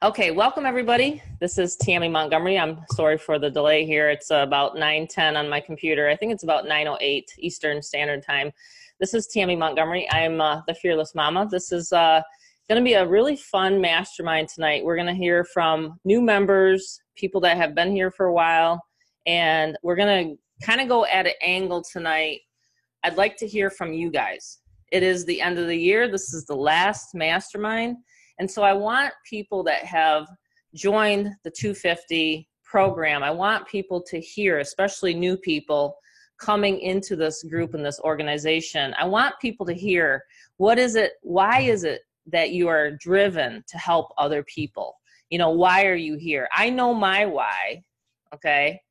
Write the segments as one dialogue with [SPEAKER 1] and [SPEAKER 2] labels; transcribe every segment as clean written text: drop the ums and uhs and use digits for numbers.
[SPEAKER 1] Okay, welcome everybody. This is Tammy Montgomery. I'm sorry for the delay here. It's about 9:10 on my computer. I think it's about 9:08 Eastern Standard Time. This is Tammy Montgomery. I'm the Fearless Mama. This is going to be a really fun mastermind tonight. We're going to hear from new members, people that have been here for a while, and we're going to kind of go at an angle tonight. I'd like to hear from you guys. It is the end of the year. This is the last mastermind. And so I want people that have joined the 250 program, I want people to hear, especially new people coming into this group and this organization. I want people to hear, what is it, why is it that you are driven to help other people? You know, why are you here? I know my why, okay?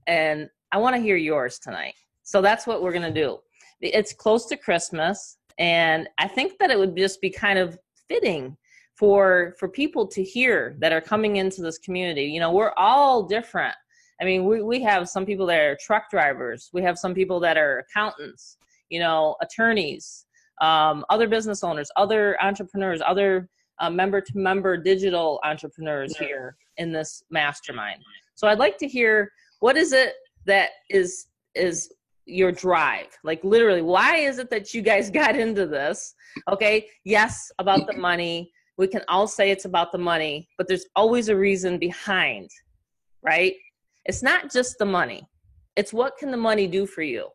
[SPEAKER 1] And I want to hear yours tonight. So that's what we're going to do. It's close to Christmas, and I think that it would just be kind of fitting for people to hear that are coming into this community. You know, we're all different. I mean, we have some people that are truck drivers. We have some people that are accountants, you know, attorneys, other business owners, other entrepreneurs, other member-to-member digital entrepreneurs here in this mastermind. So I'd like to hear, what is it that is your drive? Like literally, why is it that you guys got into this? Okay, yes, about the money. We can all say it's about the money, but there's always a reason behind, right? It's not just the money. It's what can the money do for you,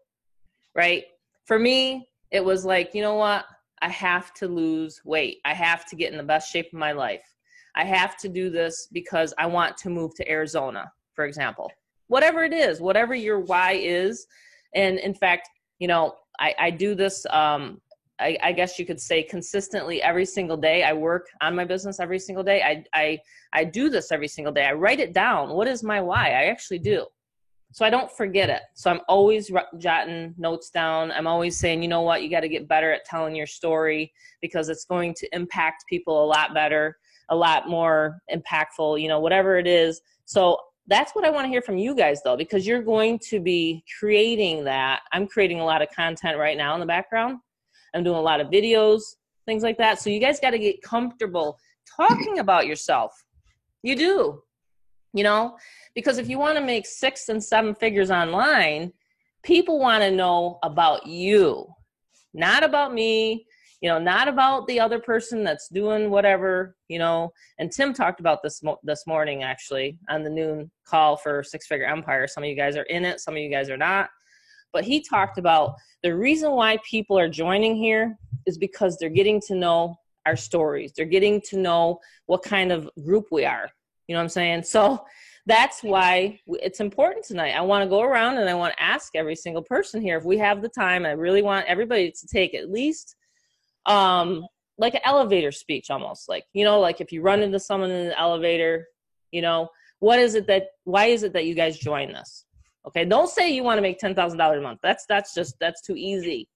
[SPEAKER 1] right? For me, it was like, you know what? I have to lose weight. I have to get in the best shape of my life. I have to do this because I want to move to Arizona, for example. Whatever it is, whatever your why is. And in fact, you know, I do this, I guess you could say consistently every single day. I work on my business every single day. I do this every single day. I write it down. What is my why? I actually do. So I don't forget it. So I'm always jotting notes down. I'm always saying, you know what, you got to get better at telling your story because it's going to impact people a lot better, a lot more impactful, you know, whatever it is. So that's what I want to hear from you guys though, because you're going to be creating that. I'm creating a lot of content right now in the background. I'm doing a lot of videos, things like that. So you guys got to get comfortable talking about yourself. You do, you know, because if you want to make 6 and 7 figures online, people want to know about you, not about me, you know, not about the other person that's doing whatever, you know. And Tim talked about this morning, actually, on the noon call for Six Figure Empire. Some of you guys are in it. Some of you guys are not. But he talked about the reason why people are joining here is because they're getting to know our stories. They're getting to know what kind of group we are. You know what I'm saying? So that's why it's important tonight. I want to go around and I want to ask every single person here, if we have the time, I really want everybody to take at least like an elevator speech almost. Like, you know, like if you run into someone in the elevator, you know, why is it that you guys join this? Okay, don't say you want to make $10,000 a month. That's too easy.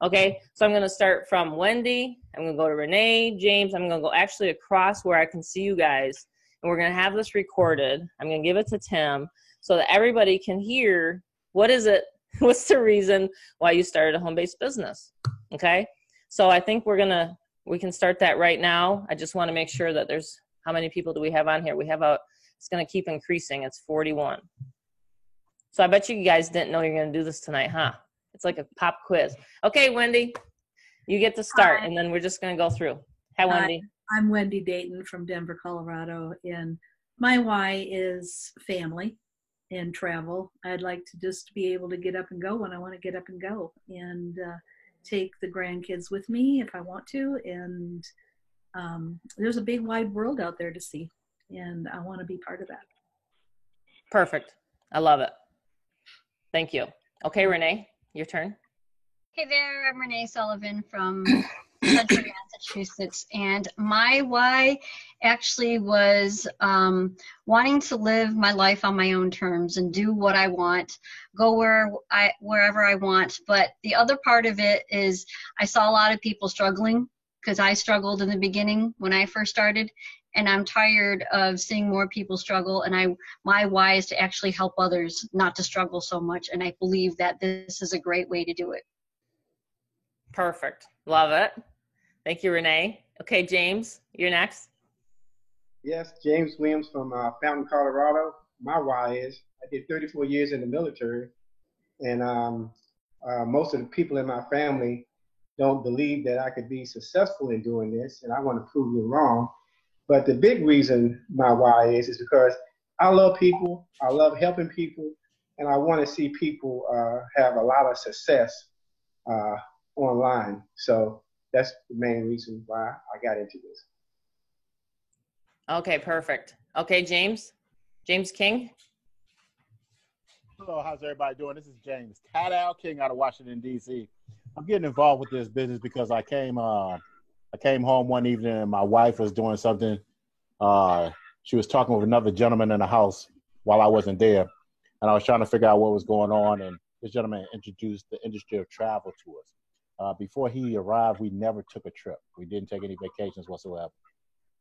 [SPEAKER 1] Okay, so I'm going to start from Wendy. I'm going to go to Renee, James. I'm going to go actually across where I can see you guys. And we're going to have this recorded. I'm going to give it to Tim so that everybody can hear what is it, what's the reason why you started a home-based business. Okay, so I think we can start that right now. I just want to make sure that how many people do we have on here? It's going to keep increasing. It's 41. So I bet you guys didn't know you're going to do this tonight, huh? It's like a pop quiz. Okay, Wendy, you get to start, and then we're just going to go through. Hi, Wendy.
[SPEAKER 2] I'm Wendy Dayton from Denver, Colorado, and my why is family and travel. I'd like to just be able to get up and go when I want to get up and go, and take the grandkids with me if I want to. And there's a big, wide world out there to see, and I want to be part of that.
[SPEAKER 1] Perfect. I love it. Thank you. Okay, Renee, your turn.
[SPEAKER 3] Hey there, I'm Renee Sullivan from Central Massachusetts, and my why actually was wanting to live my life on my own terms and do what I want, go wherever I want. But the other part of it is I saw a lot of people struggling because I struggled in the beginning when I first started, and I'm tired of seeing more people struggle, and my why is to actually help others not to struggle so much, and I believe that this is a great way to do it.
[SPEAKER 1] Perfect. Love it. Thank you, Renee. Okay, James, you're next.
[SPEAKER 4] Yes, James Williams from Fountain, Colorado. My why is I did 34 years in the military, and most of the people in my family don't believe that I could be successful in doing this, and I want to prove them wrong. But the big reason my why is because I love people, I love helping people, and I want to see people have a lot of success uh, online. So that's the main reason why I got into this.
[SPEAKER 1] Okay, perfect. Okay, James King.
[SPEAKER 5] Hello, how's everybody doing? This is James Tadal King out of Washington, D.C. I'm getting involved with this business because I came home one evening and my wife was doing something. She was talking with another gentleman in the house while I wasn't there, and I was trying to figure out what was going on, and this gentleman introduced the industry of travel to us. Before he arrived, we never took a trip. We didn't take any vacations whatsoever.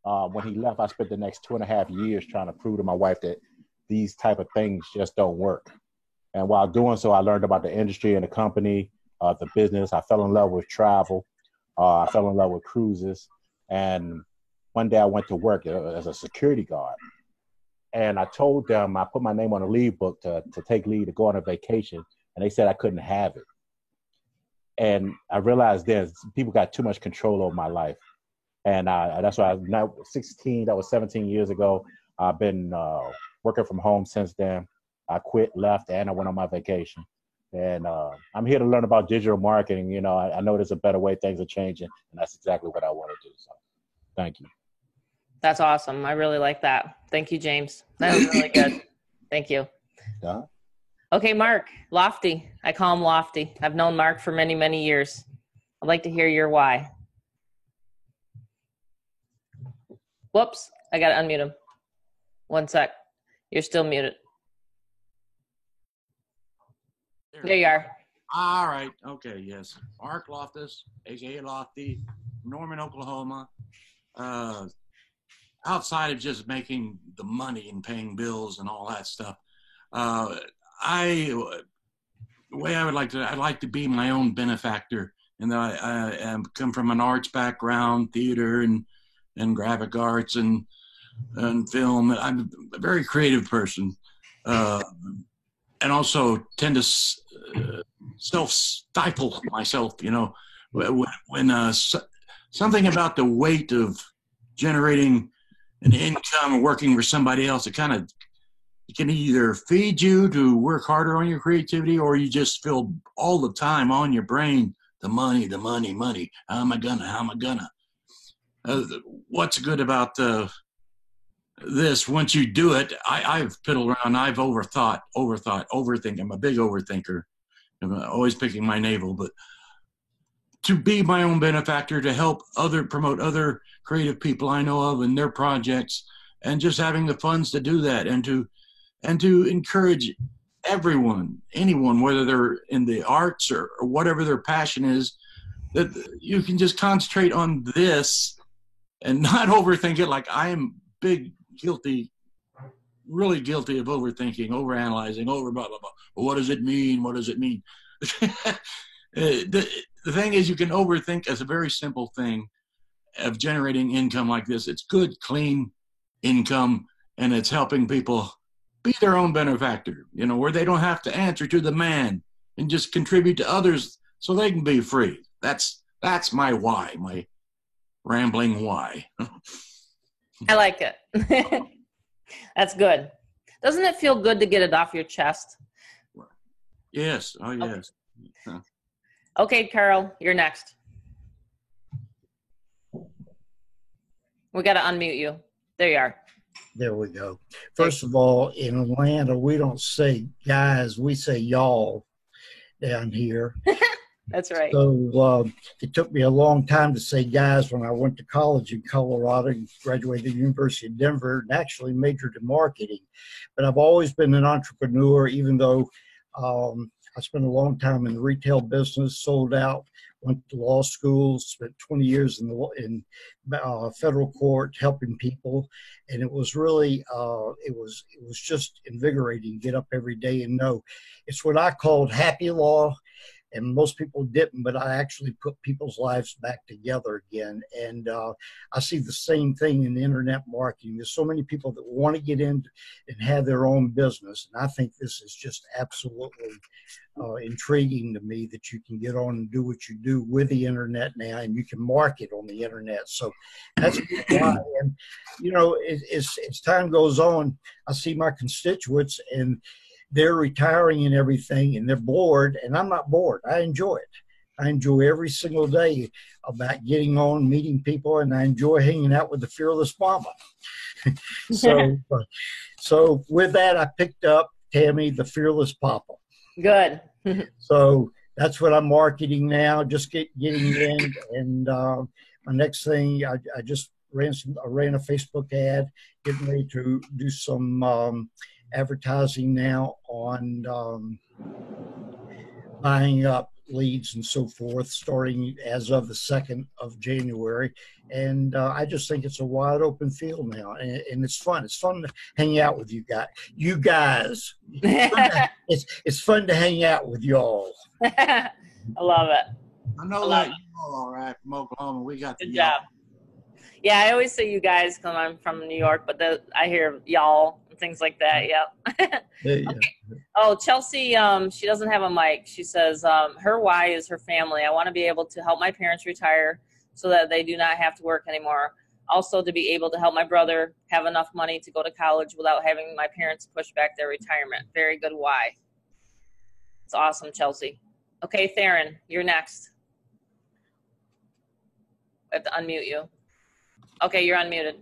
[SPEAKER 5] When he left, I spent the next 2.5 years trying to prove to my wife that these type of things just don't work. And while doing so, I learned about the industry and the company, the business. I fell in love with travel. I fell in love with cruises. And one day I went to work as a security guard. And I told them, I put my name on a leave book to take leave to go on a vacation. And they said I couldn't have it. And I realized people got too much control over my life. And that's why I'm now 16, that was 17 years ago. I've been working from home since then. I quit, left, and I went on my vacation. And I'm here to learn about digital marketing. You know, I know there's a better way, things are changing, and that's exactly what I want to do. So thank you.
[SPEAKER 1] That's awesome. I really like that. Thank you, James. That was really good. Thank you.
[SPEAKER 5] Yeah.
[SPEAKER 1] Okay, Mark, Lofty. I call him Lofty. I've known Mark for many, many years. I'd like to hear your why. Whoops, I got to unmute him. One sec. You're still muted. There you are.
[SPEAKER 6] All right. Okay. Yes. Mark Loftus, aka Lofty, Norman, Oklahoma. Outside of just making the money and paying bills and all that stuff, the way I'd like to be my own benefactor. And I come from an arts background, theater and graphic arts and film. I'm a very creative person, and also tend to self-stifle myself. You know, when something about the weight of generating an income or working for somebody else, it can either feed you to work harder on your creativity, or you just feel all the time on your brain the money. How am I gonna? What's good about this? Once you do it, I've piddled around. I've overthink. I'm a big overthinker. I'm always picking my navel. But to be my own benefactor, to help promote other creative people I know of and their projects, and just having the funds to do that, and to encourage anyone, whether they're in the arts or whatever their passion is, that you can just concentrate on this and not overthink it. Like I am really guilty of overthinking, overanalyzing, blah, blah, blah. Well, what does it mean? What does it mean? The thing is, you can overthink as a very simple thing of generating income like this. It's good, clean income, and it's helping people be their own benefactor, you know, where they don't have to answer to the man and just contribute to others so they can be free. That's my why, my rambling why.
[SPEAKER 1] I like it. That's good. Doesn't it feel good to get it off your chest?
[SPEAKER 6] Yes. Oh, yes.
[SPEAKER 1] Okay, okay, Carol, you're next. We got to unmute you. There you are.
[SPEAKER 7] There we go. First of all, in Atlanta, we don't say guys, we say y'all down here.
[SPEAKER 1] That's right.
[SPEAKER 7] So it took me a long time to say guys when I went to college in Colorado, graduated the University of Denver, and actually majored in marketing. But I've always been an entrepreneur, even though I spent a long time in the retail business, sold out, went to law school, spent 20 years in federal court helping people. And it was really, it was just invigorating to get up every day and know. It's what I called happy law. and most people didn't, but I actually put people's lives back together again. And I see the same thing in internet marketing. There's so many people that want to get in and have their own business, and I think this is just absolutely intriguing to me that you can get on and do what you do with the internet now, and you can market on the internet. So that's why. And you know, as time goes on, I see my constituents and they're retiring and everything, and they're bored, and I'm not bored. I enjoy it. I enjoy every single day about getting on, meeting people, and I enjoy hanging out with the Fearless Mama. So with that, I picked up Tammy, the Fearless Papa.
[SPEAKER 1] Good.
[SPEAKER 7] So that's what I'm marketing now, just getting in. And my next thing, I just ran a Facebook ad, getting ready to do some advertising now on buying up leads and so forth, starting as of the 2nd of January. And I just think it's a wide open field now, and it's fun. It's fun to hang out with you guys. It's fun to hang out with y'all.
[SPEAKER 1] I love it.
[SPEAKER 6] I know that you all right from Oklahoma. We got the
[SPEAKER 1] Good job. Yeah, I always say you guys because I'm from New York, but I hear y'all and things like that. Yep.
[SPEAKER 7] Yeah.
[SPEAKER 1] Okay. Oh, Chelsea, she doesn't have a mic. She says her why is her family. I want to be able to help my parents retire so that they do not have to work anymore. Also, to be able to help my brother have enough money to go to college without having my parents push back their retirement. Very good why. It's awesome, Chelsea. Okay, Theron, you're next. I have to unmute you. Okay, you're unmuted.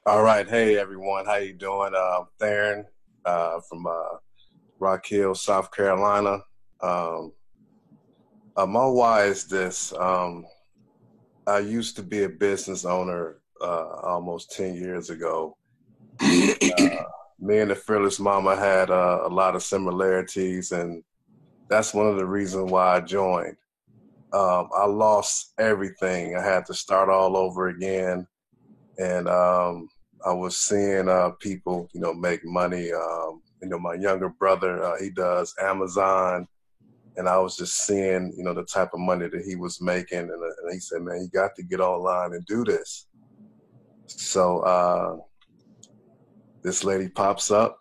[SPEAKER 8] All right. Hey, everyone. How you doing? Theron from Rock Hill, South Carolina. My why is this. I used to be a business owner almost 10 years ago. Me and the Fearless Mama had a lot of similarities, and that's one of the reasons why I joined. I lost everything. I had to start all over again. And I was seeing people, make money. My younger brother, he does Amazon. And I was just seeing, the type of money that he was making. And he said, man, you got to get online and do this. So this lady pops up,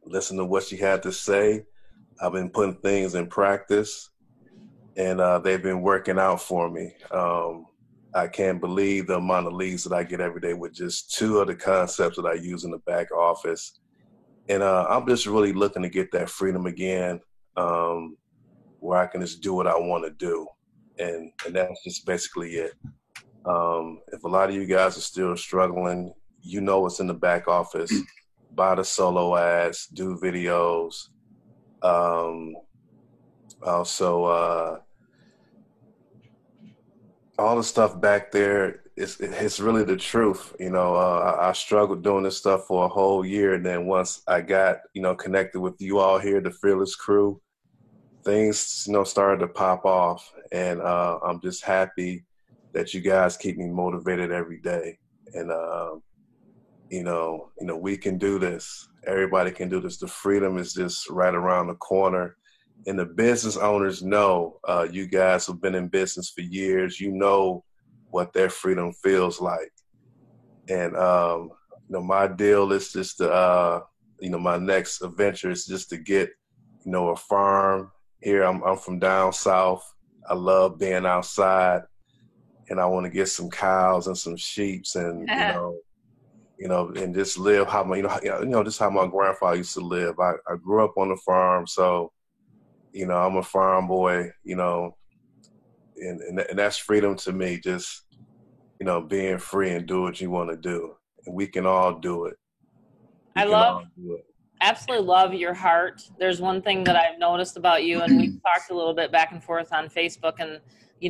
[SPEAKER 8] listen to what she had to say. I've been putting things in practice, and they've been working out for me. I can't believe the amount of leads that I get every day with just 2 of the concepts that I use in the back office. And I'm just really looking to get that freedom again, where I can just do what I want to do. And that's just basically it. If a lot of you guys are still struggling, what's in the back office. Buy the solo ads, do videos. Also, all the stuff back there, it's really the truth. I struggled doing this stuff for a whole year. And then once I got, connected with you all here, the Fearless crew, things, started to pop off. And I'm just happy that you guys keep me motivated every day. And, we can do this. Everybody can do this. The freedom is just right around the corner. And the business owners know, you guys have been in business for years. You know what their freedom feels like. And, my deal is just to, my next adventure is just to get, a farm here. I'm from down south. I love being outside, and I want to get some cows and some sheeps and, and just live how my, just how my grandfather used to live. I grew up on the farm, so, I'm a farm boy, and that's freedom to me, just, being free and do what you want to do. And we can all do it.
[SPEAKER 1] Absolutely love your heart. There's one thing that I've noticed about you, and we've talked a little bit back and forth on Facebook, and,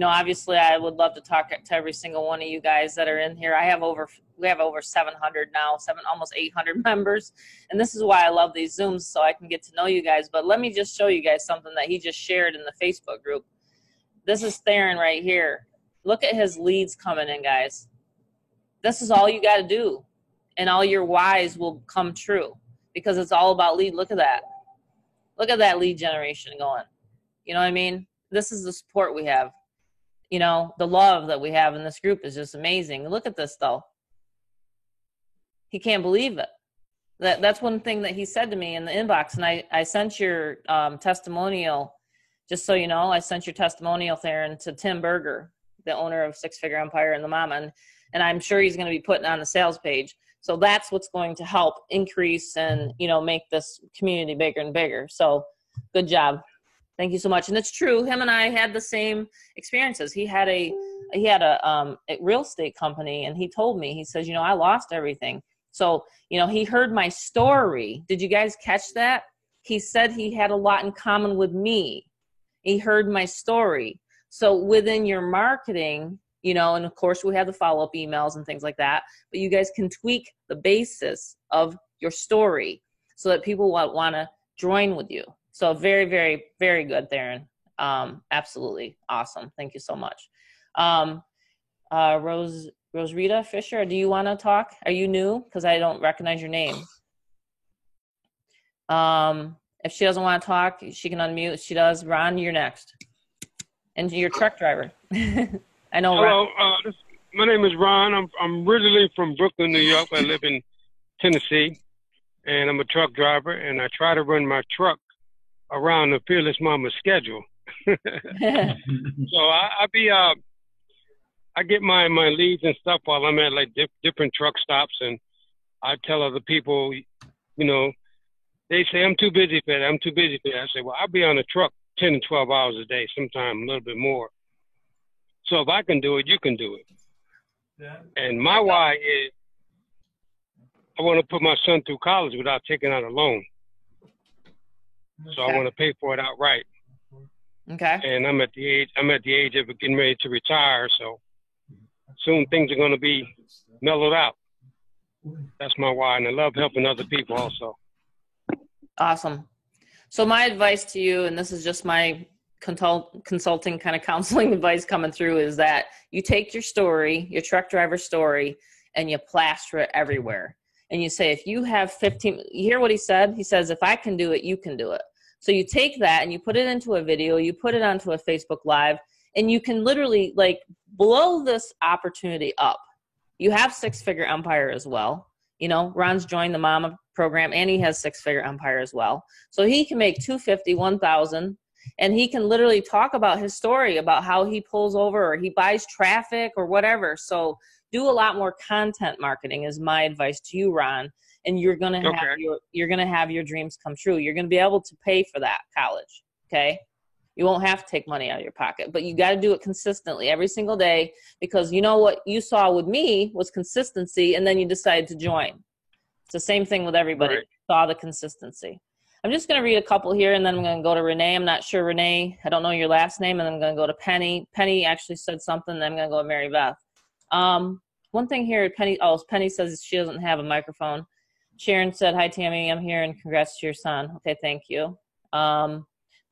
[SPEAKER 1] obviously I would love to talk to every single one of you guys that are in here. We have over 700 now, almost 800 members. And this is why I love these Zooms, so I can get to know you guys. But let me just show you guys something that he just shared in the Facebook group. This is Theron right here. Look at his leads coming in, guys. This is all you got to do, and all your whys will come true because it's all about lead. Look at that. Look at that lead generation going. You know what I mean? This is the support we have. You know, the love that we have in this group is just amazing. Look at this, though. He can't believe it. That's one thing that he said to me in the inbox. And I sent your testimonial, just so you know, I sent your testimonial, Theron, to Tim Berger, the owner of Six Figure Empire and the Mama. And I'm sure he's going to be putting on the sales page. So that's what's going to help increase and, you know, make this community bigger and bigger. So good job. Thank you so much. And it's true. Him and I had the same experiences. He had a real estate company, and he told me, he says, you know, I lost everything. So, you know, he heard my story. Did you guys catch that? He said he had a lot in common with me. He heard my story. So within your marketing, you know, and of course we have the follow-up emails and things like that, but you guys can tweak the basis of your story so that people want to join with you. So very, very, very good, Theron. Absolutely awesome. Thank you so much. Rosrita Fisher, do you want to talk? Are you new? Because I don't recognize your name. If she doesn't want to talk, she can unmute. If she does, Ron, you're next. And you're a truck driver. I know.
[SPEAKER 9] Hello, my name is Ron. I'm originally from Brooklyn, New York. I live in Tennessee, and I'm a truck driver, and I try to run my truck around the Fearless Mama schedule. So I get my leads and stuff while I'm at like different truck stops, and I tell other people, you know, they say I'm too busy for that. I'm too busy for that. I say, well, I'll be on the truck 10 to 12 hours a day, sometimes a little bit more. So if I can do it, you can do it. Yeah. And my why is I want to put my son through college without taking out a loan. So I want to pay for it outright.
[SPEAKER 1] Okay.
[SPEAKER 9] And I'm at the age of getting ready to retire, so soon things are going to be mellowed out. That's my why, and I love helping other people also.
[SPEAKER 1] Awesome. So my advice to you, and this is just my consulting kind of counseling advice coming through, is that you take your story, your truck driver story, and you plaster it everywhere. And you say, if you have 15, you hear what he said? He says, if I can do it, you can do it. So you take that and you put it into a video, you put it onto a Facebook Live, and you can literally like blow this opportunity up. You have Six Figure Empire as well. You know, Ron's joined the Mama program, and he has Six Figure Empire as well. So he can make $250, $1,000, and he can literally talk about his story, about how he pulls over or he buys traffic or whatever. So do a lot more content marketing is my advice to you, Ron. And you're gonna have your dreams come true. You're gonna be able to pay for that college. Okay, you won't have to take money out of your pocket, but you got to do it consistently every single day, because you know what you saw with me was consistency, and then you decided to join. It's the same thing with everybody. Right. Saw the consistency. I'm just going to read a couple here, and then I'm going to go to Renee. I'm not sure, Renee. I don't know your last name, and then I'm going to go to Penny. Penny actually said something, then I'm going to go to Mary Beth. One thing here, Penny says she doesn't have a microphone. Sharon said, hi, Tammy, I'm here, and congrats to your son. Okay, thank you.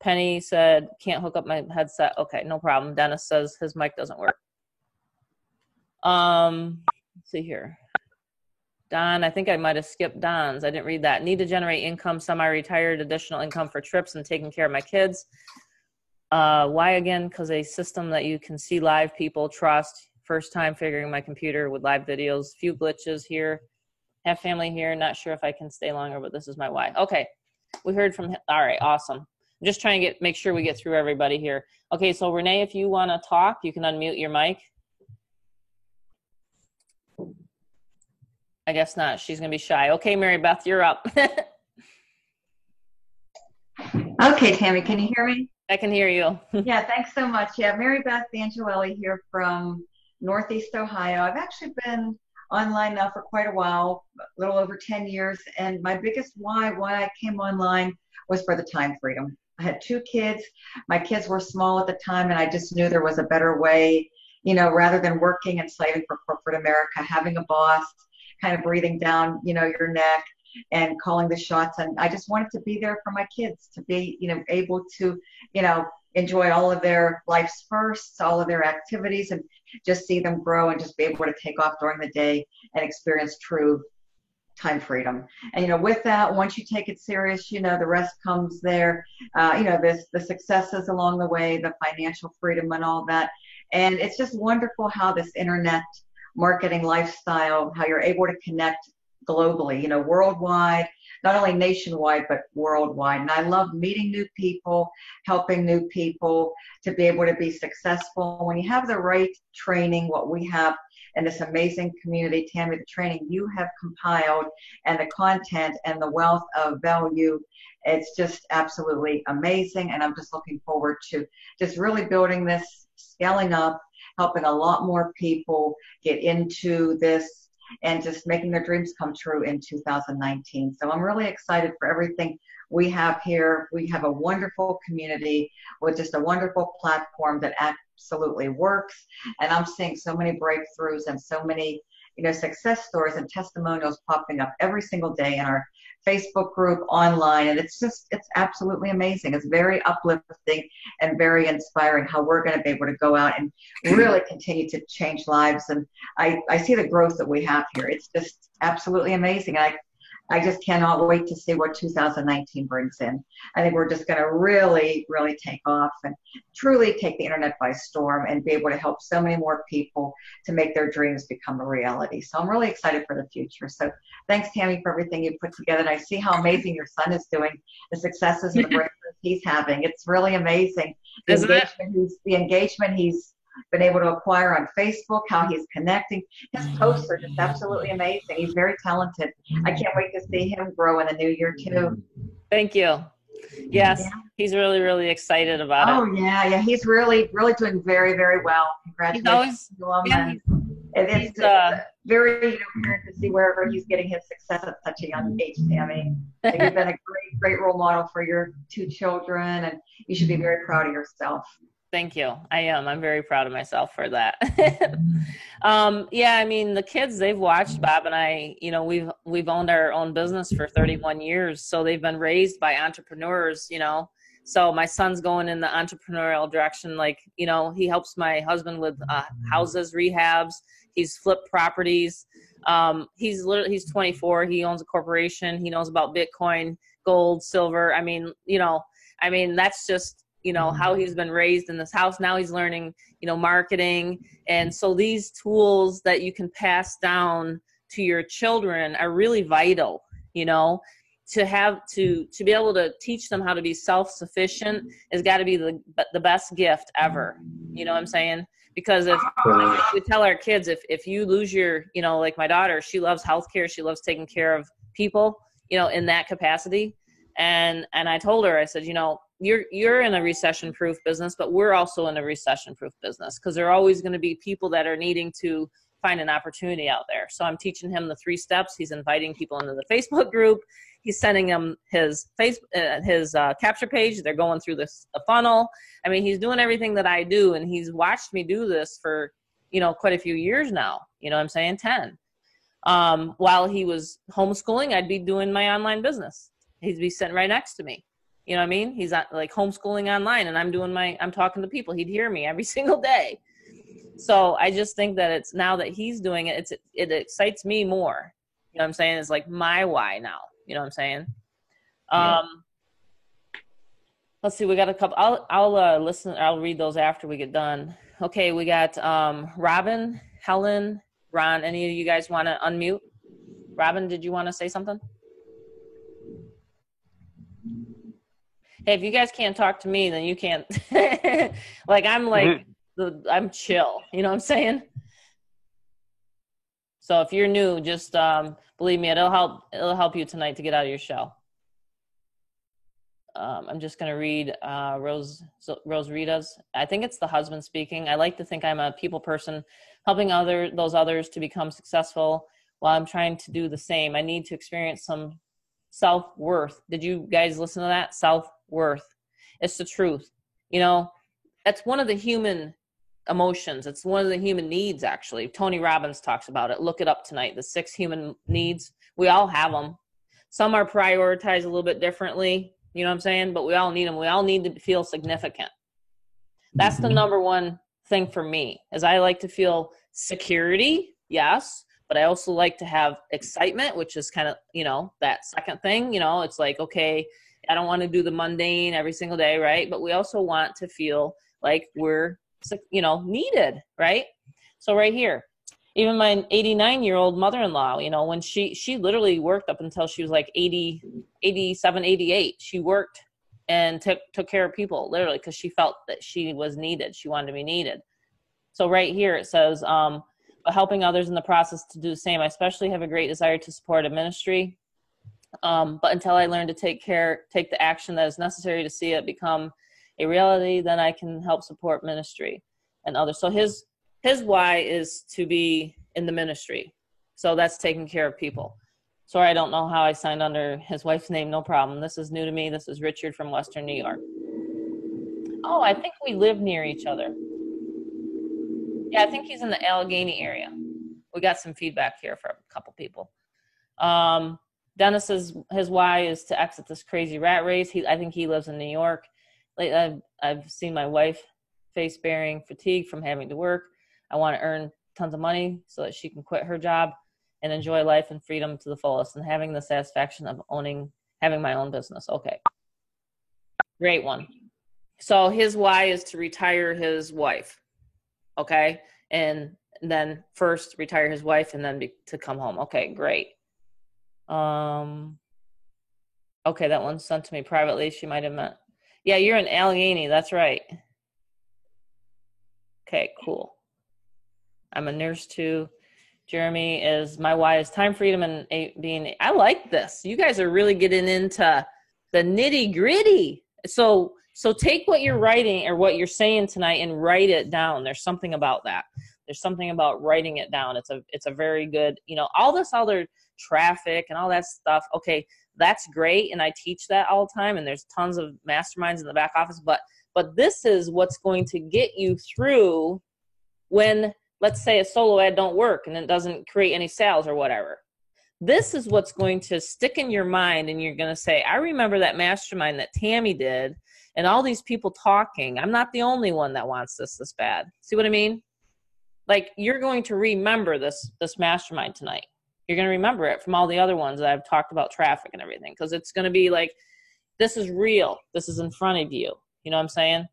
[SPEAKER 1] Penny said, can't hook up my headset. Okay, no problem. Dennis says his mic doesn't work. Let's see here. Don, I think I might have skipped Don's. I didn't read that. Need to generate income, semi-retired, additional income for trips and taking care of my kids. Why again? Because a system that you can see live people, trust. First time figuring my computer with live videos. Few glitches here. Have family here. Not sure if I can stay longer, but this is my why. Okay. We heard from him. All right. Awesome. I'm just trying to make sure we get through everybody here. Okay. So Renee, if you want to talk, you can unmute your mic. I guess not. She's going to be shy. Okay, Mary Beth, you're up.
[SPEAKER 10] Okay, Tammy, can you hear me?
[SPEAKER 1] I can hear you.
[SPEAKER 10] Yeah, thanks so much. Yeah, Mary Beth Angelelli here from Northeast Ohio. I've actually been online now for quite a while, a little over 10 years, and my biggest why I came online was for the time freedom. I had 2 kids. My kids were small at the time, and I just knew there was a better way, you know, rather than working and slaving for corporate America, having a boss, kind of breathing down, you know, your neck and calling the shots. And I just wanted to be there for my kids, to be, you know, able to, you know, enjoy all of their life's firsts, all of their activities, and just see them grow and just be able to take off during the day and experience true time freedom. And, you know, with that, once you take it serious, you know, the rest comes there. You know, the successes along the way, the financial freedom and all that. And it's just wonderful how this internet marketing lifestyle, how you're able to connect globally, you know, worldwide, not only nationwide, but worldwide. And I love meeting new people, helping new people to be able to be successful. When you have the right training, what we have in this amazing community, Tammy, the training you have compiled and the content and the wealth of value, it's just absolutely amazing. And I'm just looking forward to just really building this, scaling up, helping a lot more people get into this and just making their dreams come true in 2019. So I'm really excited for everything we have here. We have a wonderful community with just a wonderful platform that absolutely works. And I'm seeing so many breakthroughs and so many, you know, success stories and testimonials popping up every single day in our Facebook group, online, and it's absolutely amazing. It's very uplifting and very inspiring how we're going to be able to go out and really continue to change lives. And I see the growth that we have here. It's just absolutely amazing. I just cannot wait to see what 2019 brings in. I think we're just going to really, really take off and truly take the internet by storm and be able to help so many more people to make their dreams become a reality. So I'm really excited for the future. So thanks, Tammy, for everything you put together. And I see how amazing your son is doing, the successes and the breakthroughs he's having. It's really amazing. The engagement he's been able to acquire on Facebook, how he's connecting. His posts are just absolutely amazing. He's very talented. I can't wait to see him grow in the new year too.
[SPEAKER 1] Thank you. Yes, yeah. He's really, really excited about it.
[SPEAKER 10] Oh yeah, he's really, really doing very, very well. Congratulations to him. It's very apparent to see wherever he's getting his success at such a young age, Tammy. You've been a great role model for your two children, and you should be very proud of yourself.
[SPEAKER 1] Thank you. I am. I'm very proud of myself for that. Yeah, I mean, the kids, they've watched Bob and I, you know, we've owned our own business for 31 years. So they've been raised by entrepreneurs, you know. So my son's going in the entrepreneurial direction. Like, you know, he helps my husband with houses, rehabs. He's flipped properties. He's 24. He owns a corporation. He knows about Bitcoin, gold, silver. I mean, that's just, you know, how he's been raised in this house. Now he's learning, you know, marketing. And so these tools that you can pass down to your children are really vital, you know, to be able to teach them how to be self-sufficient has got to be the best gift ever. You know what I'm saying? Because if we tell our kids, if you lose your, you know, like my daughter, she loves healthcare. She loves taking care of people, you know, in that capacity. And I told her, I said, you know, you're in a recession-proof business, but we're also in a recession-proof business because there are always going to be people that are needing to find an opportunity out there. So I'm teaching him the 3 steps. He's inviting people into the Facebook group. He's sending them his capture page. They're going through a funnel. I mean, he's doing everything that I do, and he's watched me do this for, you know, quite a few years now. You know what I'm saying? 10. While he was homeschooling, I'd be doing my online business. He'd be sitting right next to me. You know what I mean? He's like homeschooling online, and I'm talking to people. He'd hear me every single day. So I just think that it's now that he's doing it, it excites me more. You know what I'm saying? It's like my why now. You know what I'm saying? Yeah. Let's see. We got a couple. I'll listen. I'll read those after we get done. Okay. We got Robin, Helen, Ron. Any of you guys want to unmute? Robin, did you want to say something? Hey, if you guys can't talk to me, then you can't. I'm chill. You know what I'm saying? So if you're new, just believe me, it'll help you tonight to get out of your shell. I'm just going to read Rose Rita's. I think it's the husband speaking. I like to think I'm a people person, helping those others to become successful while I'm trying to do the same. I need to experience some self-worth. Did you guys listen to that? Self-worth. It's the truth. You know, that's one of the human emotions. It's one of the human needs, actually. Tony Robbins talks about it. Look it up tonight. The 6 human needs. We all have them. Some are prioritized a little bit differently. You know what I'm saying? But we all need them. We all need to feel significant. That's the number one thing for me, is I like to feel security, yes, but I also like to have excitement, which is kind of, that second thing, it's like, okay, I don't want to do the mundane every single day, right? But we also want to feel like we're, needed, right? So right here, even my 89-year-old mother-in-law, when she literally worked up until she was like 80, 87, 88. She worked and took care of people, literally, because she felt that she was needed. She wanted to be needed. So right here it says, but helping others in the process to do the same. I especially have a great desire to support a ministry. But until I learn to take the action that is necessary to see it become a reality, then I can help support ministry and others. So his why is to be in the ministry. So that's taking care of people. Sorry, I don't know how I signed under his wife's name. No problem. This is new to me. This is Richard from Western New York. Oh, I think we live near each other. Yeah, I think he's in the Allegheny area. We got some feedback here from a couple people. Dennis his why is to exit this crazy rat race. I think he lives in New York. I've seen my wife face bearing fatigue from having to work. I want to earn tons of money so that she can quit her job and enjoy life and freedom to the fullest, and having the satisfaction of having my own business. Okay. Great one. So his why is to retire his wife. Okay. And then first retire his wife and then to come home. Okay, great. Okay, that one's sent to me privately. She might have meant. Yeah, you're in Allegheny. That's right. Okay, cool. I'm a nurse too. Jeremy is my why is time freedom and being. I like this. You guys are really getting into the nitty gritty. So take what you're writing or what you're saying tonight and write it down. There's something about that. There's something about writing it down. It's a very good, all this other traffic and all that stuff. Okay, that's great. And I teach that all the time. And there's tons of masterminds in the back office. But this is what's going to get you through when, let's say, a solo ad don't work and it doesn't create any sales or whatever. This is what's going to stick in your mind. And you're going to say, I remember that mastermind that Tammy did and all these people talking. I'm not the only one that wants this bad. See what I mean? Like, you're going to remember this mastermind tonight. You're going to remember it from all the other ones that I've talked about traffic and everything, because it's going to be like, this is real. This is in front of you. You know what I'm saying?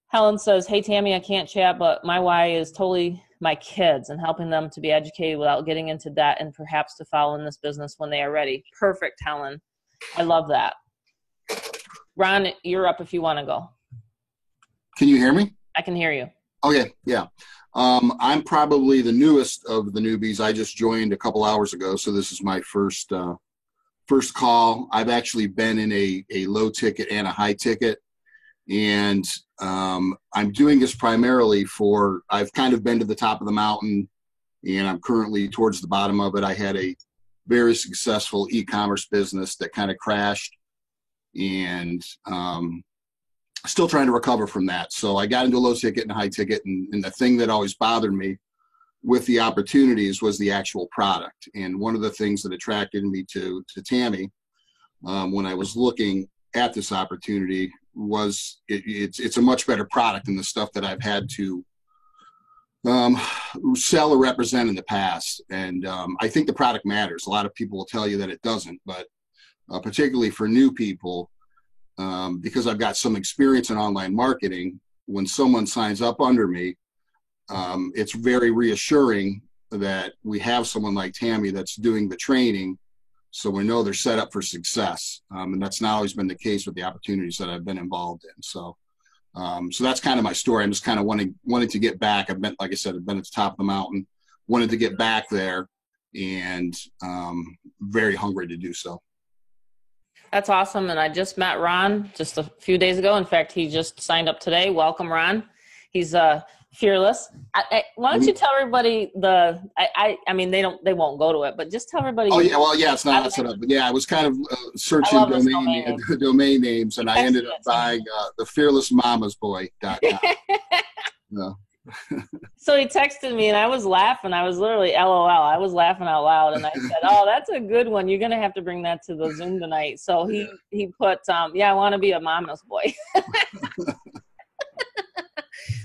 [SPEAKER 1] Helen says, hey, Tammy, I can't chat, but my why is totally my kids and helping them to be educated without getting into debt and perhaps to follow in this business when they are ready. Perfect, Helen. I love that. Ron, you're up if you want to go.
[SPEAKER 11] Can you hear me?
[SPEAKER 1] I can hear you.
[SPEAKER 11] Okay, yeah. I'm probably the newest of the newbies. I just joined a couple hours ago, so this is my first call. I've actually been in a low ticket and a high ticket, and I'm doing this primarily I've kind of been to the top of the mountain, and I'm currently towards the bottom of it. I had a very successful e-commerce business that kind of crashed, and still trying to recover from that. So I got into low ticket and high ticket, and the thing that always bothered me with the opportunities was the actual product. And one of the things that attracted me to Tammy when I was looking at this opportunity was it's a much better product than the stuff that I've had to sell or represent in the past. And I think the product matters. A lot of people will tell you that it doesn't, but particularly for new people, because I've got some experience in online marketing, when someone signs up under me, it's very reassuring that we have someone like Tammy that's doing the training, so we know they're set up for success. And that's not always been the case with the opportunities that I've been involved in. So that's kind of my story. I'm just kind of wanting to get back. Like I said, I've been at the top of the mountain, wanted to get back there, and very hungry to do so.
[SPEAKER 1] That's awesome. And I just met Ron just a few days ago. In fact, he just signed up today. Welcome, Ron. He's fearless. Why don't you tell everybody I mean, they won't go to it, but just tell everybody.
[SPEAKER 11] Oh, yeah. Well, yeah, it's not set up. But yeah, I was kind of searching domain names, and I ended up buying thefearlessmamasboy.com. Yeah.
[SPEAKER 1] So he texted me and I was laughing. I was literally LOL. I was laughing out loud, and I said, oh, that's a good one. You're going to have to bring that to the Zoom tonight. So he put, I want to be a mama's boy.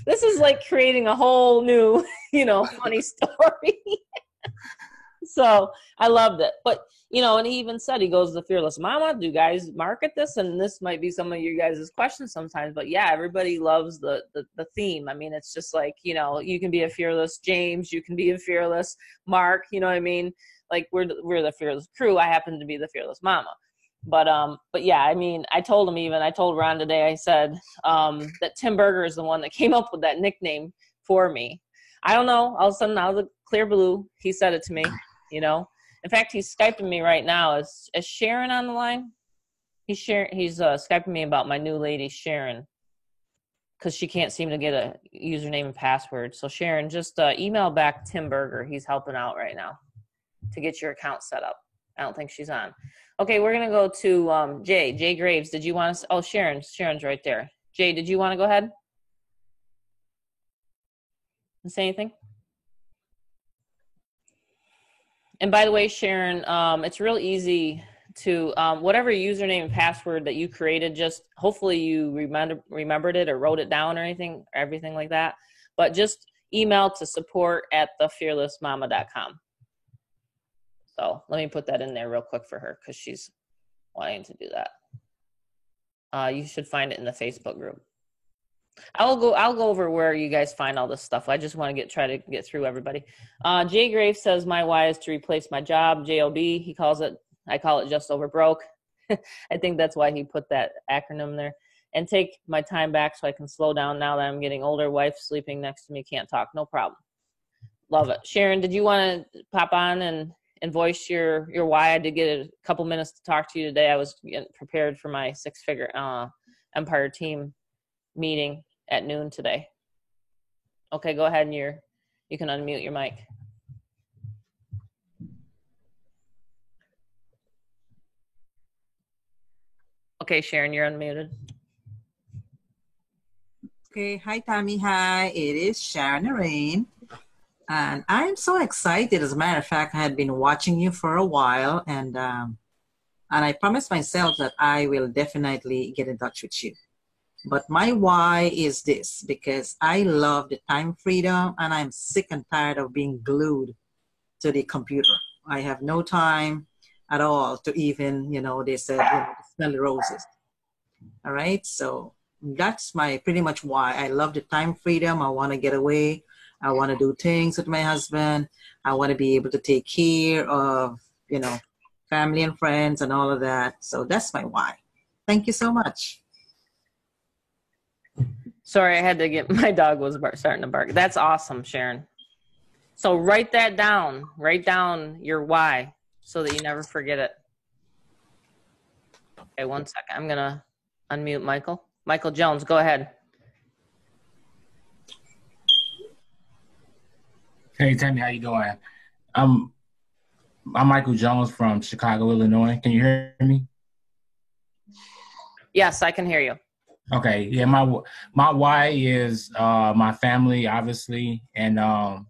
[SPEAKER 1] This is like creating a whole new, funny story. So I loved it. But, you know, and he even said, he goes, the Fearless Mama, do you guys market this? And this might be some of you guys' questions sometimes, but yeah, everybody loves the theme. I mean, it's just like, you know, you can be a fearless James, you can be a fearless Mark, you know what I mean? Like we're the fearless crew. I happen to be the Fearless Mama. But yeah, I mean, I told Ron today, I said that Tim Berger is the one that came up with that nickname for me. I don't know. All of a sudden, out of the clear blue, he said it to me, you know. In fact, he's Skyping me right now. Is Sharon on the line? He's Skyping me about my new lady, Sharon, because she can't seem to get a username and password. So Sharon, just email back Tim Berger. He's helping out right now to get your account set up. I don't think she's on. Okay, we're going to go to Jay Graves. Did you want to? Oh, Sharon's right there. Jay, did you want to go ahead and say anything? And by the way, Sharon, it's real easy to, whatever username and password that you created, just hopefully you remembered it or wrote it down or everything like that. But just email to support@thefearlessmama.com. So let me put that in there real quick for her because she's wanting to do that. You should find it in the Facebook group. I'll go over where you guys find all this stuff. I just want to try to get through everybody. Jay Graves says my why is to replace my job. JOB, I call it just over broke. I think that's why he put that acronym there. And take my time back so I can slow down now that I'm getting older. Wife sleeping next to me, can't talk, no problem. Love it. Sharon, did you want to pop on and voice your why? I did get a couple minutes to talk to you today. I was getting prepared for my six-figure Empire team meeting at noon today. Okay, go ahead and you can unmute your mic. Okay, Sharon, you're unmuted.
[SPEAKER 12] Okay, hi Tammy, hi. It is Sharon Rain. And I'm so excited. As a matter of fact, I had been watching you for a while, and I promised myself that I will definitely get in touch with you. But my why is this, because I love the time freedom, and I'm sick and tired of being glued to the computer. I have no time at all to even, they said, smell the roses. All right, so that's pretty much why. I love the time freedom. I want to get away. I want to do things with my husband. I want to be able to take care of, family and friends and all of that. So that's my why. Thank you so much.
[SPEAKER 1] Sorry, I had to get, my dog was starting to bark. That's awesome, Sharon. So write that down. Write down your why so that you never forget it. Okay, one second. I'm going to unmute Michael. Michael Jones, go ahead.
[SPEAKER 13] Hey, Tammy, how you doing? I'm Michael Jones from Chicago, Illinois. Can you hear me?
[SPEAKER 1] Yes, I can hear you.
[SPEAKER 13] Okay, yeah, my why is my family, obviously, and I'm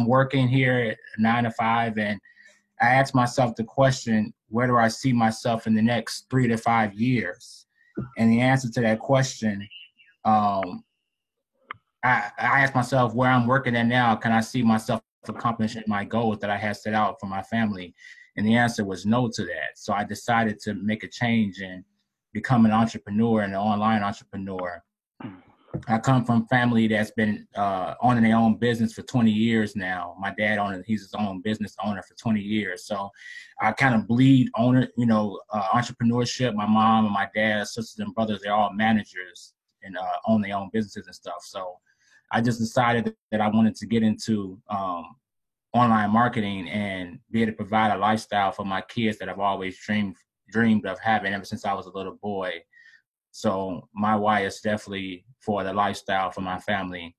[SPEAKER 13] working here 9 to 5, and I asked myself the question, where do I see myself in the next 3 to 5 years? And the answer to that question, I asked myself where I'm working at now, can I see myself accomplishing my goals that I had set out for my family? And the answer was no to that. So I decided to make a change and become an entrepreneur and an online entrepreneur. I come from family that's been owning their own business for 20 years now. My dad he's his own business owner for 20 years. So I kind of bleed entrepreneurship. My mom and my dad, sisters and brothers, they're all managers and own their own businesses and stuff. So I just decided that I wanted to get into online marketing and be able to provide a lifestyle for my kids that I've always dreamed of having ever since I was a little boy. So my why is definitely for the lifestyle for my family.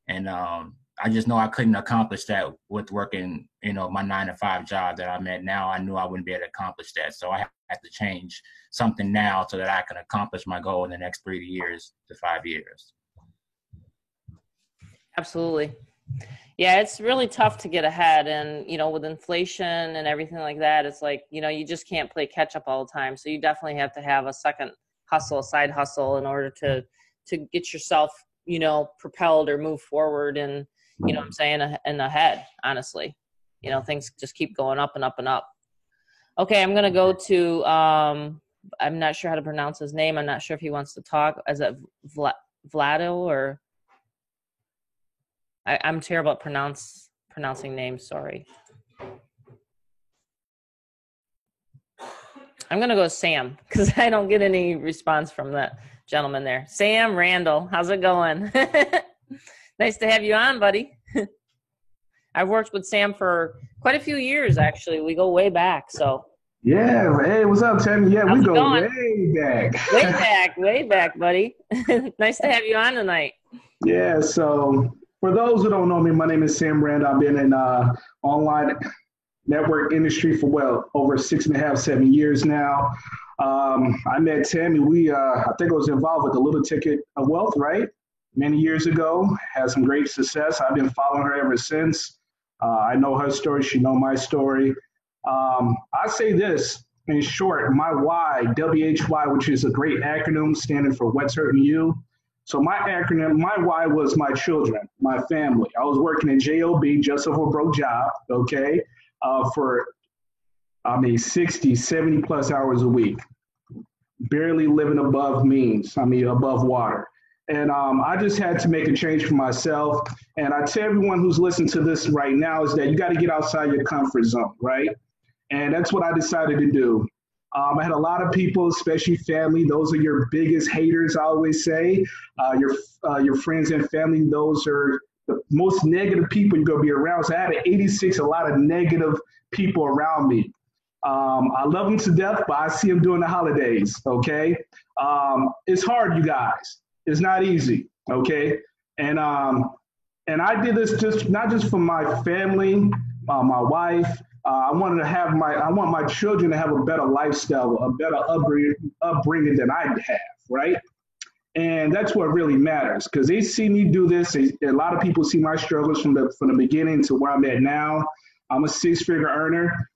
[SPEAKER 13] And I just know I couldn't accomplish that with working, my 9 to 5 job that I'm at now. I knew I wouldn't be able to accomplish that. So I had to change something now so that I can accomplish my goal in the next 3 years to 5 years.
[SPEAKER 1] Absolutely. Yeah, it's really tough to get ahead. And, with inflation and everything like that, it's like, you just can't play catch up all the time. So you definitely have to have a second hustle, a side hustle in order to get yourself, propelled or move forward and, what I'm saying, and ahead, honestly. things just keep going up and up and up. Okay, I'm going to go to, I'm not sure how to pronounce his name. I'm not sure if he wants to talk. Is it Vlado or? I'm terrible at pronouncing names, sorry. I'm going to go Sam because I don't get any response from that gentleman there. Sam Randall, how's it going? Nice to have you on, buddy. I've worked with Sam for quite a few years, actually. We go way back, so.
[SPEAKER 14] Yeah. Hey, what's up, Tammy? Yeah,
[SPEAKER 1] How's
[SPEAKER 14] we
[SPEAKER 1] it
[SPEAKER 14] go
[SPEAKER 1] going?
[SPEAKER 14] way
[SPEAKER 1] Way back, buddy. Nice to have you on tonight.
[SPEAKER 14] Yeah, so for those who don't know me, my name is Sam Rand. I've been in online network industry for over 6.5, 7 years now. I met Tammy. I think I was involved with the Little Ticket of Wealth, right? Many years ago. Had some great success. I've been following her ever since. I know her story. She know my story. I say this in short, my why, WHY, which is a great acronym standing for What's Hurting You. So my why was my children, my family. I was working in JOB, Justice for Broke job, okay, for 60, 70 plus hours a week, barely living above means, above water. And I just had to make a change for myself. And I tell everyone who's listening to this right now is that you got to get outside your comfort zone, right? And that's what I decided to do. I had a lot of people, especially family. Those are your biggest haters, I always say. Your friends and family, those are the most negative people you're going to be around. So I had 86, a lot of negative people around me. I love them to death, but I see them during the holidays, okay? It's hard, you guys. It's not easy, okay? And I did this not just for my family, my wife. I want my children to have a better lifestyle, a better upbringing than I have, right? And that's what really matters because they see me do this. A lot of people see my struggles from the beginning to where I'm at now. I'm a 6-figure earner.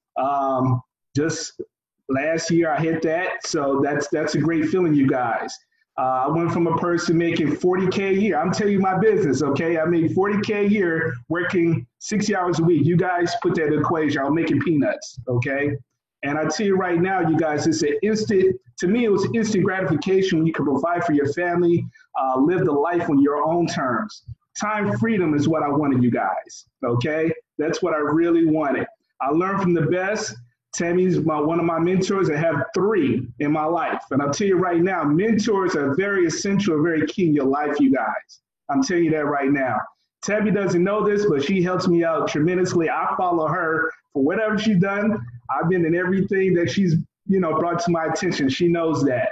[SPEAKER 14] Just last year I hit that, so that's a great feeling, you guys. I went from a person making $40K a year. I'm telling you my business, okay? I made $40K a year working 60 hours a week. You guys put that in the equation. I'm making peanuts, okay? And I tell you right now, you guys, to me, it was instant gratification when you can provide for your family, live the life on your own terms. Time freedom is what I wanted, you guys, okay? That's what I really wanted. I learned from the best. Tammy's one of my mentors. I have 3 in my life. And I'll tell you right now, mentors are very essential, very key in your life, you guys. I'm telling you that right now. Tammy doesn't know this, but she helps me out tremendously. I follow her for whatever she's done. I've been in everything that she's, brought to my attention. She knows that.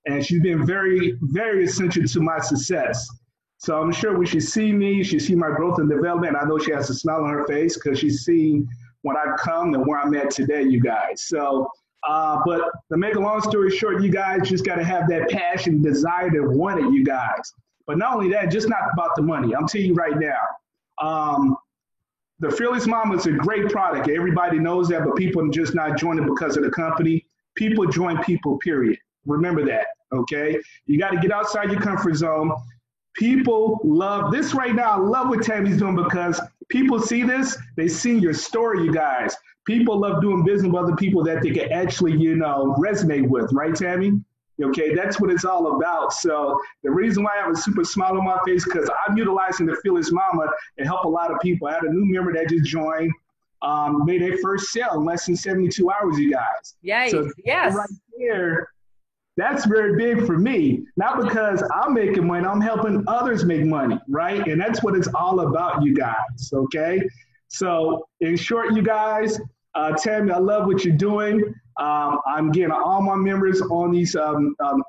[SPEAKER 14] And she's been very, very essential to my success. So I'm sure when she see me, she see my growth and development. I know she has a smile on her face because she's seen when I've come and where I'm at today, you guys. So, but to make a long story short, you guys just got to have that passion, desire to want it, you guys. But not only that, just not about the money. I'm telling you right now, the Fearless Mama is a great product. Everybody knows that, but people are just not joining because of the company. People join people, period. Remember that, okay? You got to get outside your comfort zone. People love this right now. I love what Tammy's doing because people see this. They see your story, you guys. People love doing business with other people that they can actually, resonate with, right, Tammy? Okay, that's what it's all about. So the reason why I have a super smile on my face because I'm utilizing the Fearless Mama to help a lot of people. I had a new member that just joined, made their first sale in less than 72 hours, you guys.
[SPEAKER 1] Yay,
[SPEAKER 14] so
[SPEAKER 1] yes.
[SPEAKER 14] Right there, that's very big for me. Not because I'm making money, I'm helping others make money, right? And that's what it's all about, you guys, okay? So in short, you guys, Tammy, I love what you're doing. I'm getting all my members on these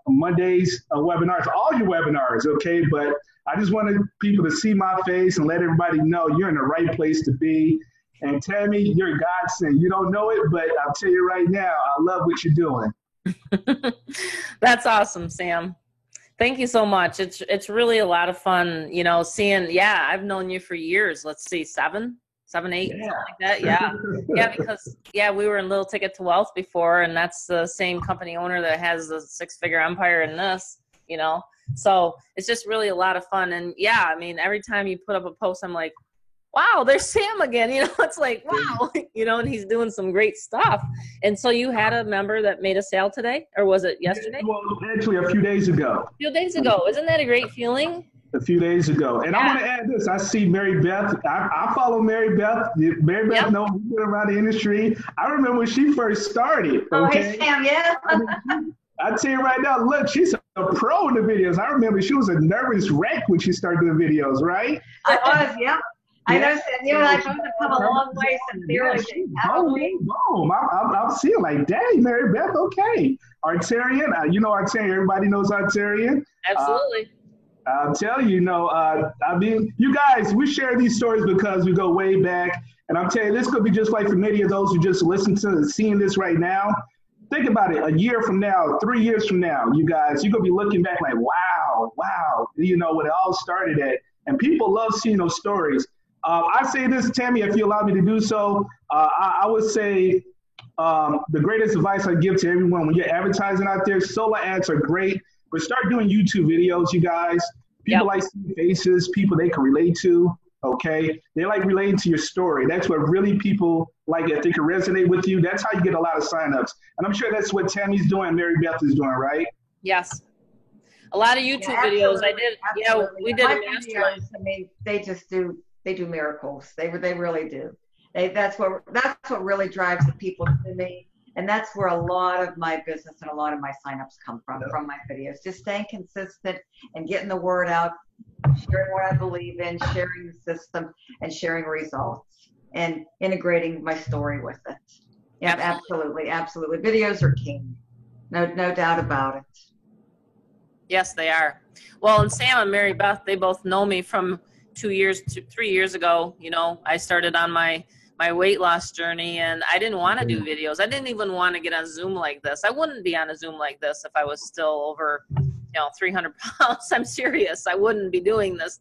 [SPEAKER 14] Mondays webinars, all your webinars, okay? But I just wanted people to see my face and let everybody know you're in the right place to be. And Tammy, you're a godsend. You don't know it, but I'll tell you right now, I love what you're doing.
[SPEAKER 1] That's awesome, Sam. Thank you so much. It's really a lot of fun, seeing, I've known you for years. Let's see, 7, 8, something like that. Yeah. Because we were in Little Ticket to Wealth before, and that's the same company owner that has the 6-figure empire in this, So it's just really a lot of fun. And every time you put up a post, I'm like, wow, there's Sam again. You know, it's like, wow, you know, and he's doing some great stuff. And so you had a member that made a sale today, or was it yesterday?
[SPEAKER 14] Well, actually, a few days ago.
[SPEAKER 1] A few days ago. Isn't that a great feeling?
[SPEAKER 14] A few days ago. And I want to add this. I see Mary Beth. I follow Mary Beth. Mary Beth knows me around the industry. I remember when she first started.
[SPEAKER 10] Oh, hey, Sam, yeah.
[SPEAKER 14] I tell you right now, look, she's a pro in the videos. I remember she was a nervous wreck when she started doing videos, right?
[SPEAKER 10] I was, yeah. I know, Sam, you and I both have come a long way sincerely.
[SPEAKER 14] Boom. I'm seeing like, dang, Mary Beth, okay. Artarian, you know Artarian. Everybody knows Artarian.
[SPEAKER 1] Absolutely.
[SPEAKER 14] I'll tell you, I mean, you guys, we share these stories because we go way back. And I'm telling you, this could be just like for many of those who just listen to seeing this right now. Think about it. A year from now, 3 years from now, you guys, you're going to be looking back like, wow, you know, when it all started at. And people love seeing those stories. I say this, Tammy, if you allow me to do so, I would say the greatest advice I give to everyone when you're advertising out there, solo ads are great. But start doing YouTube videos, you guys. People like seeing faces, people they can relate to, okay? They like relating to your story. That's what really people like. If they can resonate with you, that's how you get a lot of signups. And I'm sure that's what Tammy's doing, Mary Beth is doing, right?
[SPEAKER 1] Yes. A lot of YouTube videos. I did.
[SPEAKER 10] Absolutely.
[SPEAKER 1] Yeah, we did
[SPEAKER 10] My
[SPEAKER 1] a mastermind.
[SPEAKER 10] videos, I mean, they do miracles. They really do. That's what really drives the people to me. And that's where a lot of my business and a lot of my signups come from my videos. Just staying consistent and getting the word out, sharing what I believe in, sharing the system, and sharing results, and integrating my story with it. Yeah, absolutely. Videos are king. No doubt about it.
[SPEAKER 1] Yes, they are. Well, and Sam and Mary Beth, they both know me from 3 years ago. You know, I started on my weight loss journey, and I didn't want to do videos. I didn't even want to get on Zoom like this. I wouldn't be on a Zoom like this if I was still over, 300 pounds. I'm serious. I wouldn't be doing this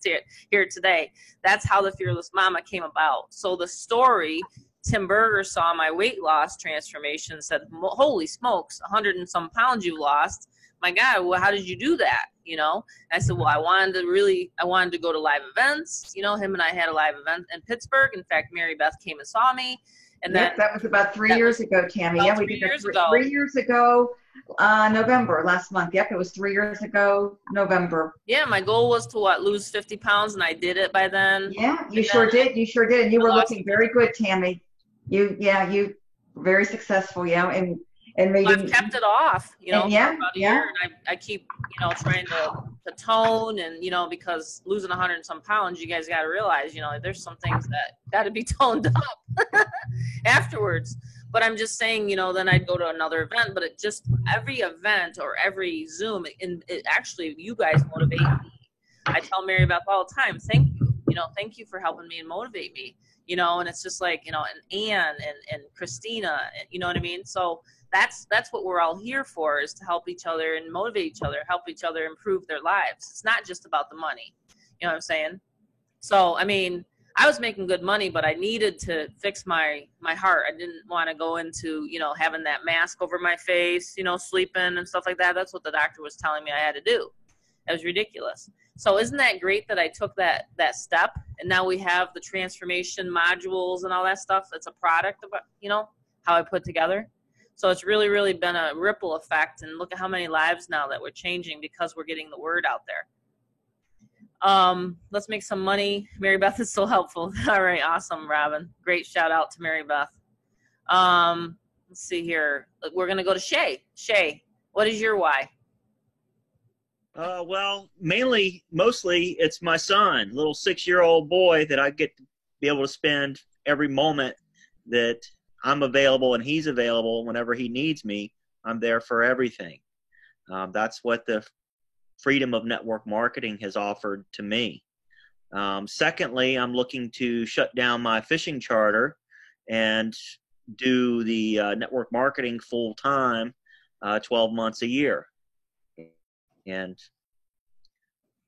[SPEAKER 1] here today. That's how the Fearless Mama came about. So the story, Tim Berger saw my weight loss transformation, said, holy smokes, 100 and some pounds you lost. My God, well, how did you do that? You know, and I said, well, I wanted to go to live events. You know, him and I had a live event in Pittsburgh. In fact, Mary Beth came and saw me. And then
[SPEAKER 10] that was about 3 years ago, Tammy. Yeah, we did it 3 years ago, November last month. Yep, it was 3 years ago, November.
[SPEAKER 1] Yeah, my goal was to lose 50 pounds, and I did it by then.
[SPEAKER 10] Yeah, you sure did. You sure did, and you were looking very good, Tammy. You were very successful. Yeah, and maybe
[SPEAKER 1] I've kept it off, for about a year, and I keep, trying to tone, and, because losing 100 and some pounds, you guys got to realize, there's some things that got to be toned up afterwards. But I'm just saying, then I'd go to another event, but every event or every Zoom, it actually, you guys motivate me. I tell Mary Beth all the time, thank you for helping me and motivate me, and it's just like, and Ann and Christina, you know what I mean? So that's what we're all here for, is to help each other and motivate each other, help each other improve their lives. It's not just about the money. You know what I'm saying? So, I mean, I was making good money, but I needed to fix my heart. I didn't want to go into, having that mask over my face, sleeping and stuff like that. That's what the doctor was telling me I had to do. It was ridiculous. So isn't that great that I took that step, and now we have the transformation modules and all that stuff? It's a product of, how I put together. So it's really, really been a ripple effect, and look at how many lives now that we're changing because we're getting the word out there. Let's make some money. Mary Beth is so helpful. All right, awesome, Robin. Great shout out to Mary Beth. Let's see here. We're gonna go to Shay. Shay, what is your why?
[SPEAKER 15] Well, mostly it's my son, little 6-year-old boy, that I get to be able to spend every moment that I'm available and he's available. Whenever he needs me, I'm there for everything. That's what the freedom of network marketing has offered to me. Secondly, I'm looking to shut down my fishing charter and do the network marketing full time, 12 months a year. And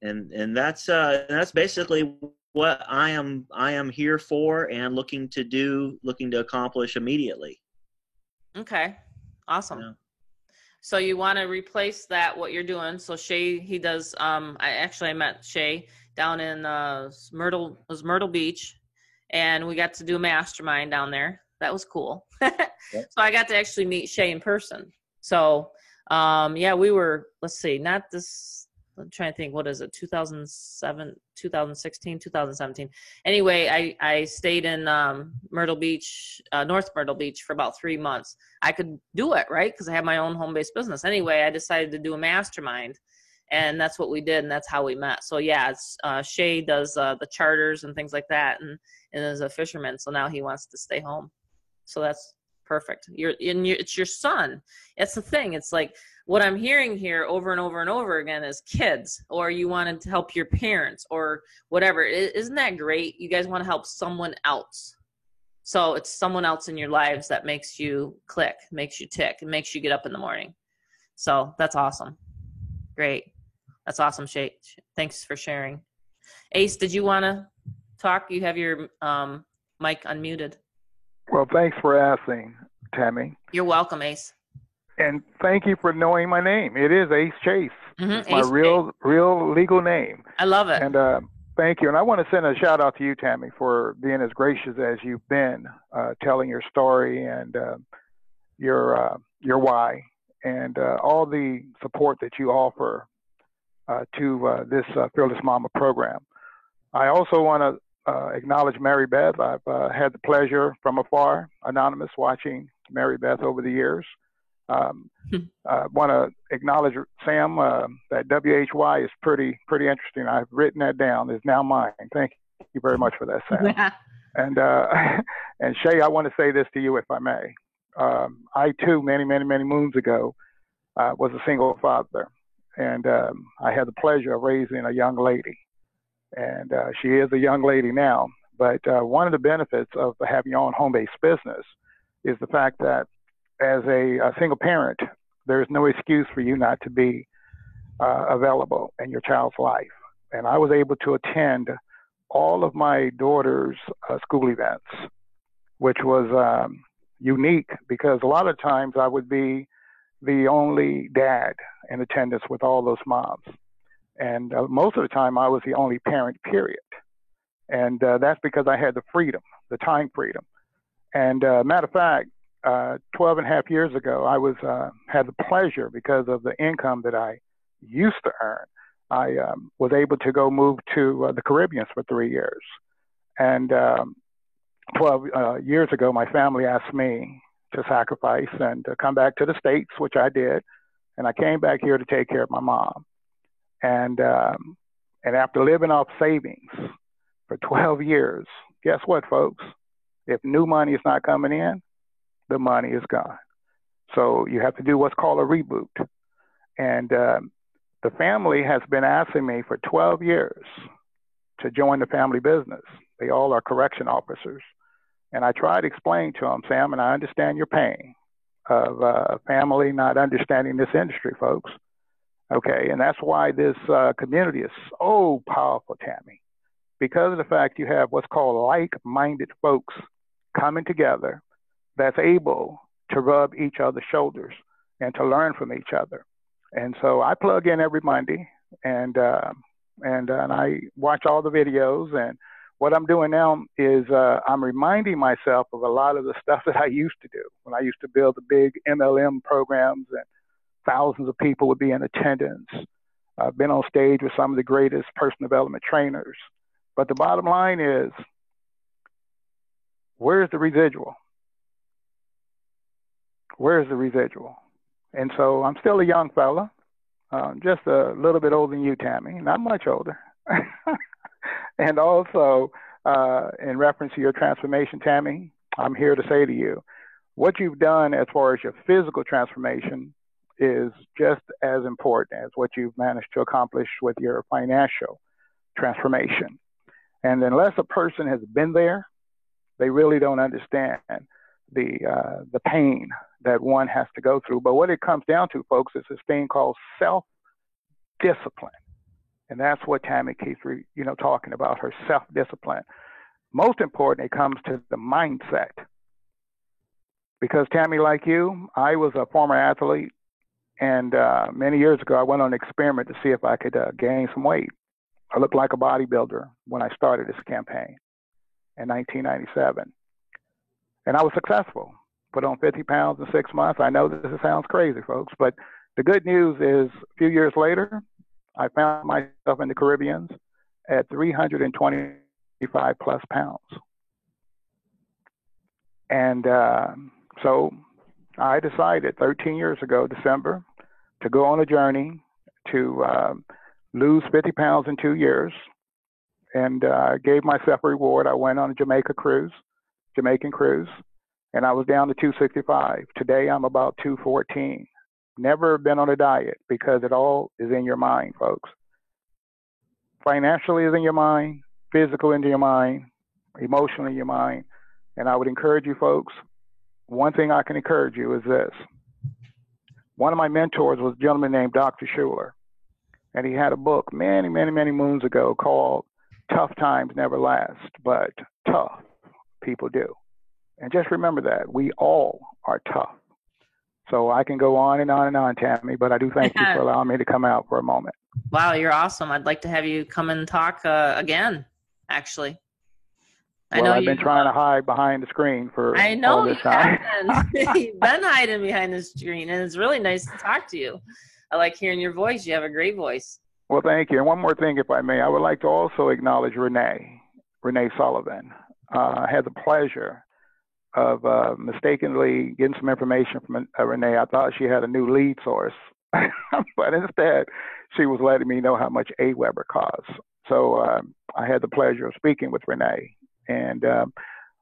[SPEAKER 15] that's basically what I am here for and looking to accomplish immediately. Okay, awesome. Yeah.
[SPEAKER 1] So you want to replace that, what you're doing. So Shay, he does, I met Shay down in Myrtle Beach, and we got to do a mastermind down there. That was cool. So I got to actually meet Shay in person. So yeah, we were, let's see, not this, I'm trying to think, what is it, 2007, 2016, 2017. Anyway, I stayed in Myrtle Beach, North Myrtle Beach for about 3 months. I could do it, right? Because I have my own home-based business. Anyway, I decided to do a mastermind, and that's what we did, and that's how we met. So yeah, it's, Shay does the charters and things like that, and is a fisherman, so now he wants to stay home. So that's perfect. It's your son. It's the thing. It's like what I'm hearing here over and over and over again is kids, or you wanted to help your parents or whatever. Isn't that great? You guys want to help someone else. So it's someone else in your lives that makes you click, makes you tick, and makes you get up in the morning. So that's awesome. Great. That's awesome, Shay. Thanks for sharing. Ace, did you want to talk? You have your mic unmuted.
[SPEAKER 16] Well, thanks for asking, Tammy.
[SPEAKER 1] You're welcome, Ace.
[SPEAKER 16] And thank you for knowing my name. It is Ace Chase. It's my
[SPEAKER 1] Ace
[SPEAKER 16] real legal name.
[SPEAKER 1] I love it.
[SPEAKER 16] And thank you. And I want to send a shout out to you, Tammy, for being as gracious as you've been, telling your story and your why, and all the support that you offer to this Fearless Mama program. I also want to acknowledge Mary Beth. I've had the pleasure from afar, anonymous, watching Mary Beth over the years. I want to acknowledge Sam. That WHY is pretty interesting. I've written that down. It's now mine. Thank you very much for that, Sam. And Shay, I want to say this to you, if I may. I too, many moons ago, was a single father, and I had the pleasure of raising a young lady. And she is a young lady now. But one of the benefits of having your own home-based business is the fact that as a single parent, there's no excuse for you not to be available in your child's life. And I was able to attend all of my daughter's school events, which was unique because a lot of times I would be the only dad in attendance with all those moms. And most of the time I was the only parent, period. And that's because I had the freedom, the time freedom. And matter of fact, 12 and a half years ago, I was had the pleasure, because of the income that I used to earn, I was able to go move to the Caribbean for 3 years. And 12 years ago, my family asked me to sacrifice and to come back to the States, which I did. And I came back here to take care of my mom. And after living off savings for 12 years, guess what, folks? If new money is not coming in, the money is gone. So you have to do what's called a reboot. And the family has been asking me for 12 years to join the family business. They all are correction officers. And I tried to explain to them, Sam, and I understand your pain of a family not understanding this industry, folks. Okay, and that's why this community is so powerful, Tammy, because of the fact you have what's called like-minded folks coming together that's able to rub each other's shoulders and to learn from each other. And so I plug in every Monday, and I watch all the videos. And what I'm doing now is I'm reminding myself of a lot of the stuff that I used to do when I used to build the big MLM programs, and thousands of people would be in attendance. I've been on stage with some of the greatest personal development trainers. But the bottom line is, where's the residual? Where's the residual? And so I'm still a young fella, just a little bit older than you, Tammy, not much older. And also, in reference to your transformation, Tammy, I'm here to say to you, what you've done as far as your physical transformation is just as important as what you've managed to accomplish with your financial transformation. And unless a person has been there, they really don't understand the pain that one has to go through. But what it comes down to, folks, is this thing called self-discipline. And that's what Tammy keeps talking about, her self-discipline. Most important, it comes to the mindset. Because Tammy, like you, I was a former athlete. And many years ago, I went on an experiment to see if I could gain some weight. I looked like a bodybuilder when I started this campaign. in 1997. And I was successful. Put on 50 pounds in 6 months. I know this sounds crazy, folks, but the good news is a few years later, I found myself in the Caribbean at 325 plus pounds. And so I decided 13 years ago, December, to go on a journey to lose 50 pounds in 2 years, and gave myself a reward. I went on a Jamaican cruise, and I was down to 265. Today, I'm about 214. Never been on a diet, because it all is in your mind, folks. Financially is in your mind, physical in your mind, emotionally in your mind. And I would encourage you folks, one thing I can encourage you is this. One of my mentors was a gentleman named Dr. Schuler. And he had a book many, many, many moons ago called Tough Times Never Last, but Tough People Do. And just remember that. We all are tough. So I can go on and on and on, Tammy, but I do thank you for allowing me to come out for a moment.
[SPEAKER 1] Wow, you're awesome. I'd like to have you come and talk again, actually.
[SPEAKER 16] I've been trying to hide behind the screen for all this time.
[SPEAKER 1] You've been hiding behind the screen, and it's really nice to talk to you. I like hearing your voice. You have a great voice.
[SPEAKER 16] Well, thank you. And one more thing, if I may. I would like to also acknowledge Renee Sullivan. I had the pleasure of mistakenly getting some information from Renee. I thought she had a new lead source, but instead she was letting me know how much AWeber costs. So I had the pleasure of speaking with Renee. And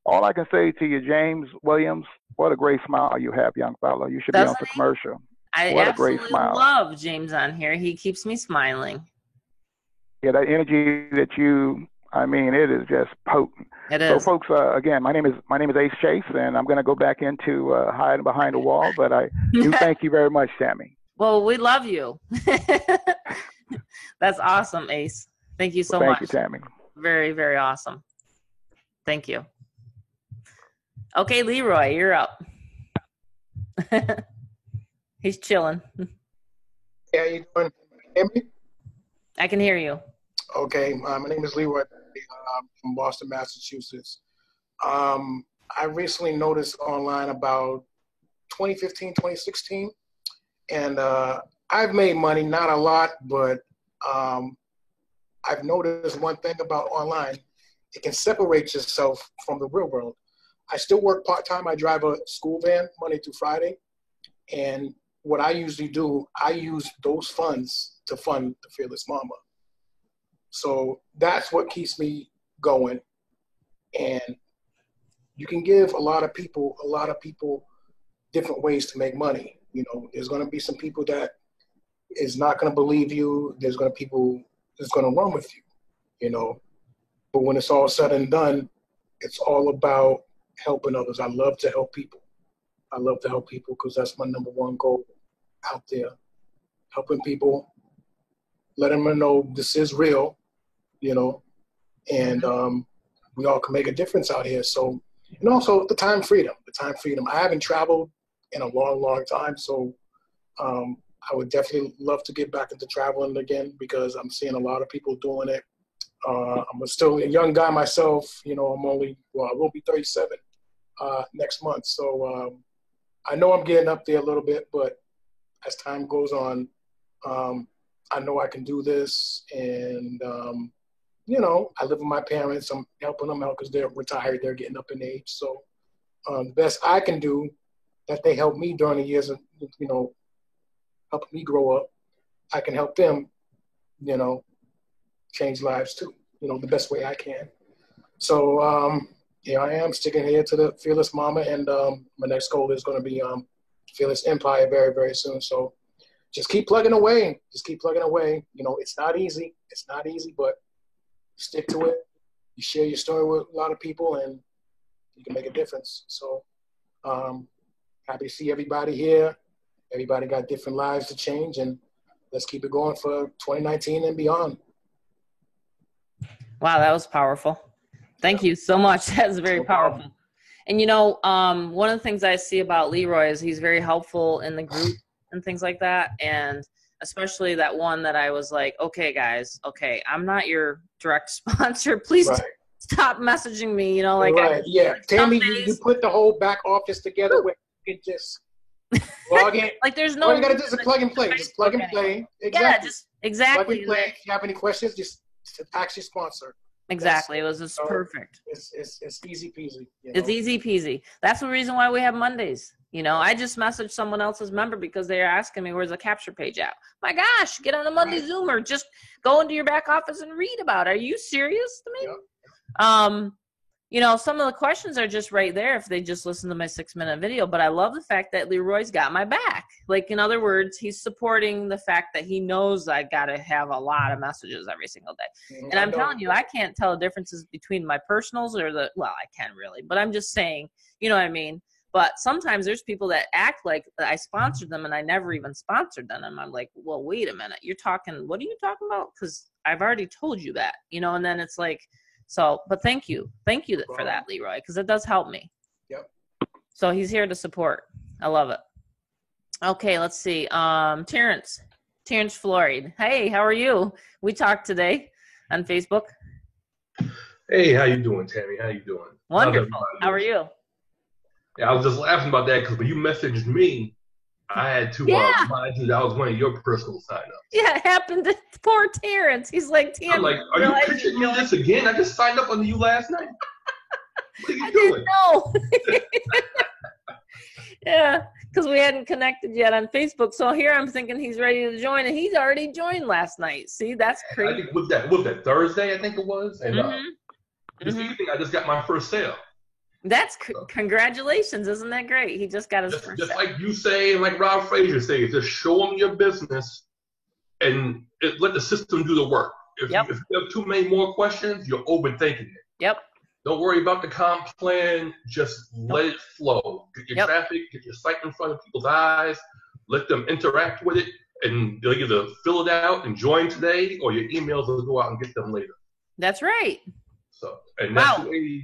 [SPEAKER 16] all I can say to you, James Williams, what a great smile you have, young fellow. You should be on the commercial. What a great smile.
[SPEAKER 1] I love James on here. He keeps me smiling.
[SPEAKER 16] Yeah, that energy that it is just potent.
[SPEAKER 1] It is.
[SPEAKER 16] So, folks, again, my name is Ace Chase, and I'm going to go back into hiding behind a wall. But I do thank you very much, Tammy.
[SPEAKER 1] Well, we love you. That's awesome, Ace. Thank you so much.
[SPEAKER 16] Thank you, Tammy.
[SPEAKER 1] Very, very awesome. Thank you. Okay, Leroy, you're up. He's chilling.
[SPEAKER 17] How you doing? Can you hear me?
[SPEAKER 1] I can hear you.
[SPEAKER 17] Okay, my name is Leroy. I'm from Boston, Massachusetts. I recently noticed online about 2015, 2016, and I've made money, not a lot, but I've noticed one thing about online. It can separate yourself from the real world. I still work part-time. I drive a school van Monday through Friday. And what I usually do, I use those funds to fund the Fearless Mama. So that's what keeps me going. And you can give a lot of people different ways to make money. You know, there's going to be some people that is not going to believe you. There's going to be people that's going to run with you, you know. But when it's all said and done, it's all about helping others. I love to help people. I love to help people because that's my number one goal out there. Helping people, letting them know this is real, you know, and we all can make a difference out here. So, and also the time freedom. I haven't traveled in a long, long time, so I would definitely love to get back into traveling again because I'm seeing a lot of people doing it. I'm still a young guy myself, you know. I will be 37 next month. So I know I'm getting up there a little bit, but as time goes on, I know I can do this. And, you know, I live with my parents. I'm helping them out because they're retired. They're getting up in age. So the best I can do, that they helped me during the years of, you know, helping me grow up, I can help them, you know, change lives too, you know, the best way I can. So here I am sticking here to the Fearless Mama, and my next goal is going to be Fearless Empire very, very soon. So just keep plugging away. You know, it's not easy, but stick to it. You share your story with a lot of people and you can make a difference. So happy to see everybody here. Everybody got different lives to change, and let's keep it going for 2019 and beyond.
[SPEAKER 1] Wow, that was powerful. Thank you so much. That's very powerful. And, you know, one of the things I see about Leroy is he's very helpful in the group and things like that. And especially that one that I was like, okay, guys, okay, I'm not your direct sponsor. Please stop messaging me, you know, like
[SPEAKER 17] right. Yeah, Tammy, you put the whole back office together where you can just log in.
[SPEAKER 1] Like there's no.
[SPEAKER 17] All you gotta do is plug and play. Just plug and play. Exactly.
[SPEAKER 1] Yeah, just exactly.
[SPEAKER 17] Plug and play. If you have any questions, just ask your sponsor.
[SPEAKER 1] Exactly. It was just perfect.
[SPEAKER 17] It's easy peasy.
[SPEAKER 1] It's easy peasy. That's the reason why we have Mondays. You know, I just messaged someone else's member because they are asking me, where's the capture page at? My gosh, get on a Monday Zoom or just go into your back office and read about it. Are you serious to me? Yep. You know, some of the questions are just right there if they just listen to my 6-minute video, but I love the fact that Leroy's got my back. Like, in other words, he's supporting the fact that he knows I got to have a lot of messages every single day. And I'm telling you, I can't tell the differences between my personals or well, I can really, but I'm just saying, you know what I mean? But sometimes there's people that act like I sponsored them and I never even sponsored them. And I'm like, well, wait a minute. What are you talking about? Because I've already told you that, you know, and then it's like, so, but thank you for that, Leroy, because it does help me.
[SPEAKER 17] Yep.
[SPEAKER 1] So he's here to support. I love it. Okay, let's see. Terrence Floyd. Hey, how are you? We talked today on Facebook.
[SPEAKER 18] Hey, how you doing, Tammy? How you doing?
[SPEAKER 1] Wonderful. How are you?
[SPEAKER 18] Yeah, I was just laughing about that because when you messaged me, I had to remind you that I was one of your personal signups.
[SPEAKER 1] Yeah, it happened to poor Terrence. He's like, Tammy.
[SPEAKER 18] I'm like, are you pitching me this again? I just signed up under you last night. What are you doing?
[SPEAKER 1] No. Yeah, because we hadn't connected yet on Facebook. So here I'm thinking he's ready to join, and he's already joined last night. See, that's crazy.
[SPEAKER 18] I think was that Thursday? I think it was. And this evening, I just got my first sale.
[SPEAKER 1] That's congratulations. Isn't that great? He just got his first
[SPEAKER 18] just
[SPEAKER 1] sale.
[SPEAKER 18] like you say, and like Rob Frazier says, just show them your business and let the system do the work. If you have too many more questions, you're overthinking it.
[SPEAKER 1] Yep.
[SPEAKER 18] Don't worry about the comp plan. Just let it flow. Get your traffic, get your site in front of people's eyes, let them interact with it, and they'll either fill it out and join today, or your emails will go out and get them later.
[SPEAKER 1] That's right.
[SPEAKER 18] So, and that's the way.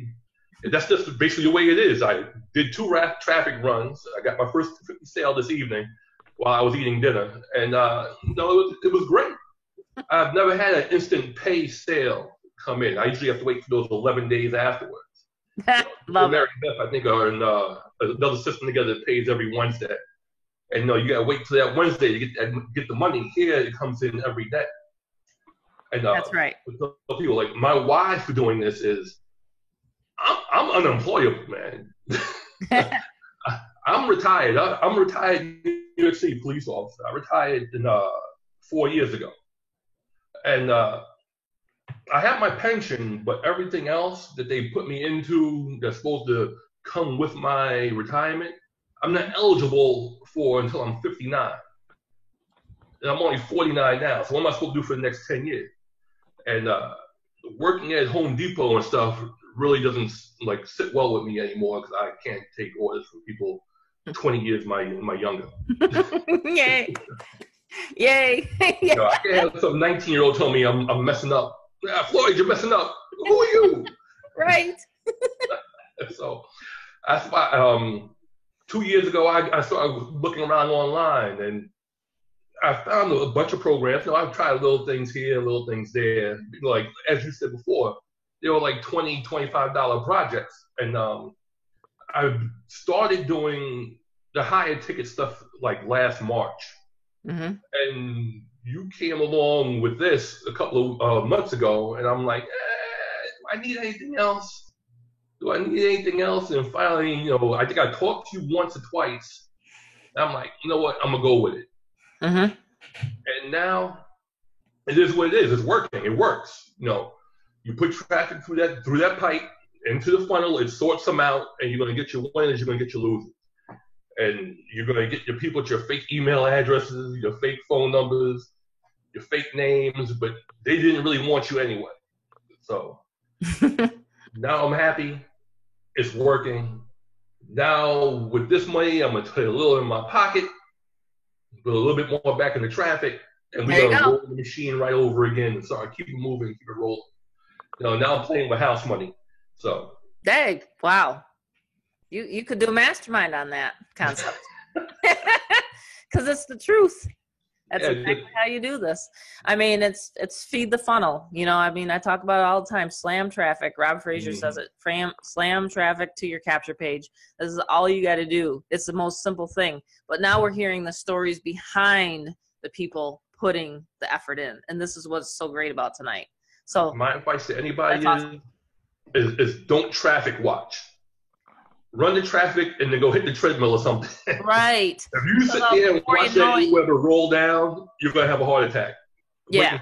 [SPEAKER 18] That's just basically the way it is. I did 2 traffic runs. I got my first 50 sale this evening while I was eating dinner, and it was great. I've never had an instant pay sale come in. I usually have to wait for those 11 days afterwards.
[SPEAKER 1] Love
[SPEAKER 18] American Beth, I think, are in another system together that pays every Wednesday, and you got to wait till that Wednesday to get the money. Here it comes in every day. And
[SPEAKER 1] that's right.
[SPEAKER 18] People like my wife for doing this is. I'm unemployable, man. I'm retired. I'm retired New York City police officer. I retired 4 years ago. And I have my pension, but everything else that they put me into that's supposed to come with my retirement, I'm not eligible for until I'm 59. And I'm only 49 now. So what am I supposed to do for the next 10 years? And working at Home Depot and stuff really doesn't sit well with me anymore because I can't take orders from people 20 years my younger.
[SPEAKER 1] Yay! Yay!
[SPEAKER 18] I can't have some 19-year-old tell me I'm messing up. Floyd, you're messing up. Who are you?
[SPEAKER 1] Right.
[SPEAKER 18] So that's why 2 years ago I started looking around online and I found a bunch of programs. I've tried little things here, little things there. Like as you said before. They were like $20, $25 projects. And I started doing the higher ticket stuff like last March.
[SPEAKER 1] Mm-hmm.
[SPEAKER 18] And you came along with this a couple of months ago. And I'm like, do I need anything else? And finally, I think I talked to you once or twice. And I'm like, you know what? I'm going to go with it.
[SPEAKER 1] Mm-hmm.
[SPEAKER 18] And now it is what it is. It's working. It works. You put traffic through that pipe into the funnel, it sorts them out, and you're going to get your winners, you're going to get your losers. And you're going to get your people with your fake email addresses, your fake phone numbers, your fake names, but they didn't really want you anyway. So now I'm happy. It's working. Now with this money, I'm going to put a little in my pocket, put a little bit more back in the traffic, and we're going to roll the machine right over again and start keep it moving, keep it rolling. Now I'm playing with house money. So.
[SPEAKER 1] Dang! Wow. You could do a mastermind on that concept. Because it's the truth. That's
[SPEAKER 18] Yeah,
[SPEAKER 1] exactly how you do this. I mean, it's feed the funnel. You know, I mean, I talk about it all the time. Slam traffic. Rob Frazier says it. Slam traffic to your capture page. This is all you got to do. It's the most simple thing. But now we're hearing the stories behind the people putting the effort in, and this is what's so great about tonight. So
[SPEAKER 18] my advice to anybody
[SPEAKER 1] awesome.
[SPEAKER 18] is don't traffic watch. Run the traffic and then go hit the treadmill or something.
[SPEAKER 1] Right.
[SPEAKER 18] If you sit there and watch that e-weather roll down, you're going to have a heart attack.
[SPEAKER 1] Yeah.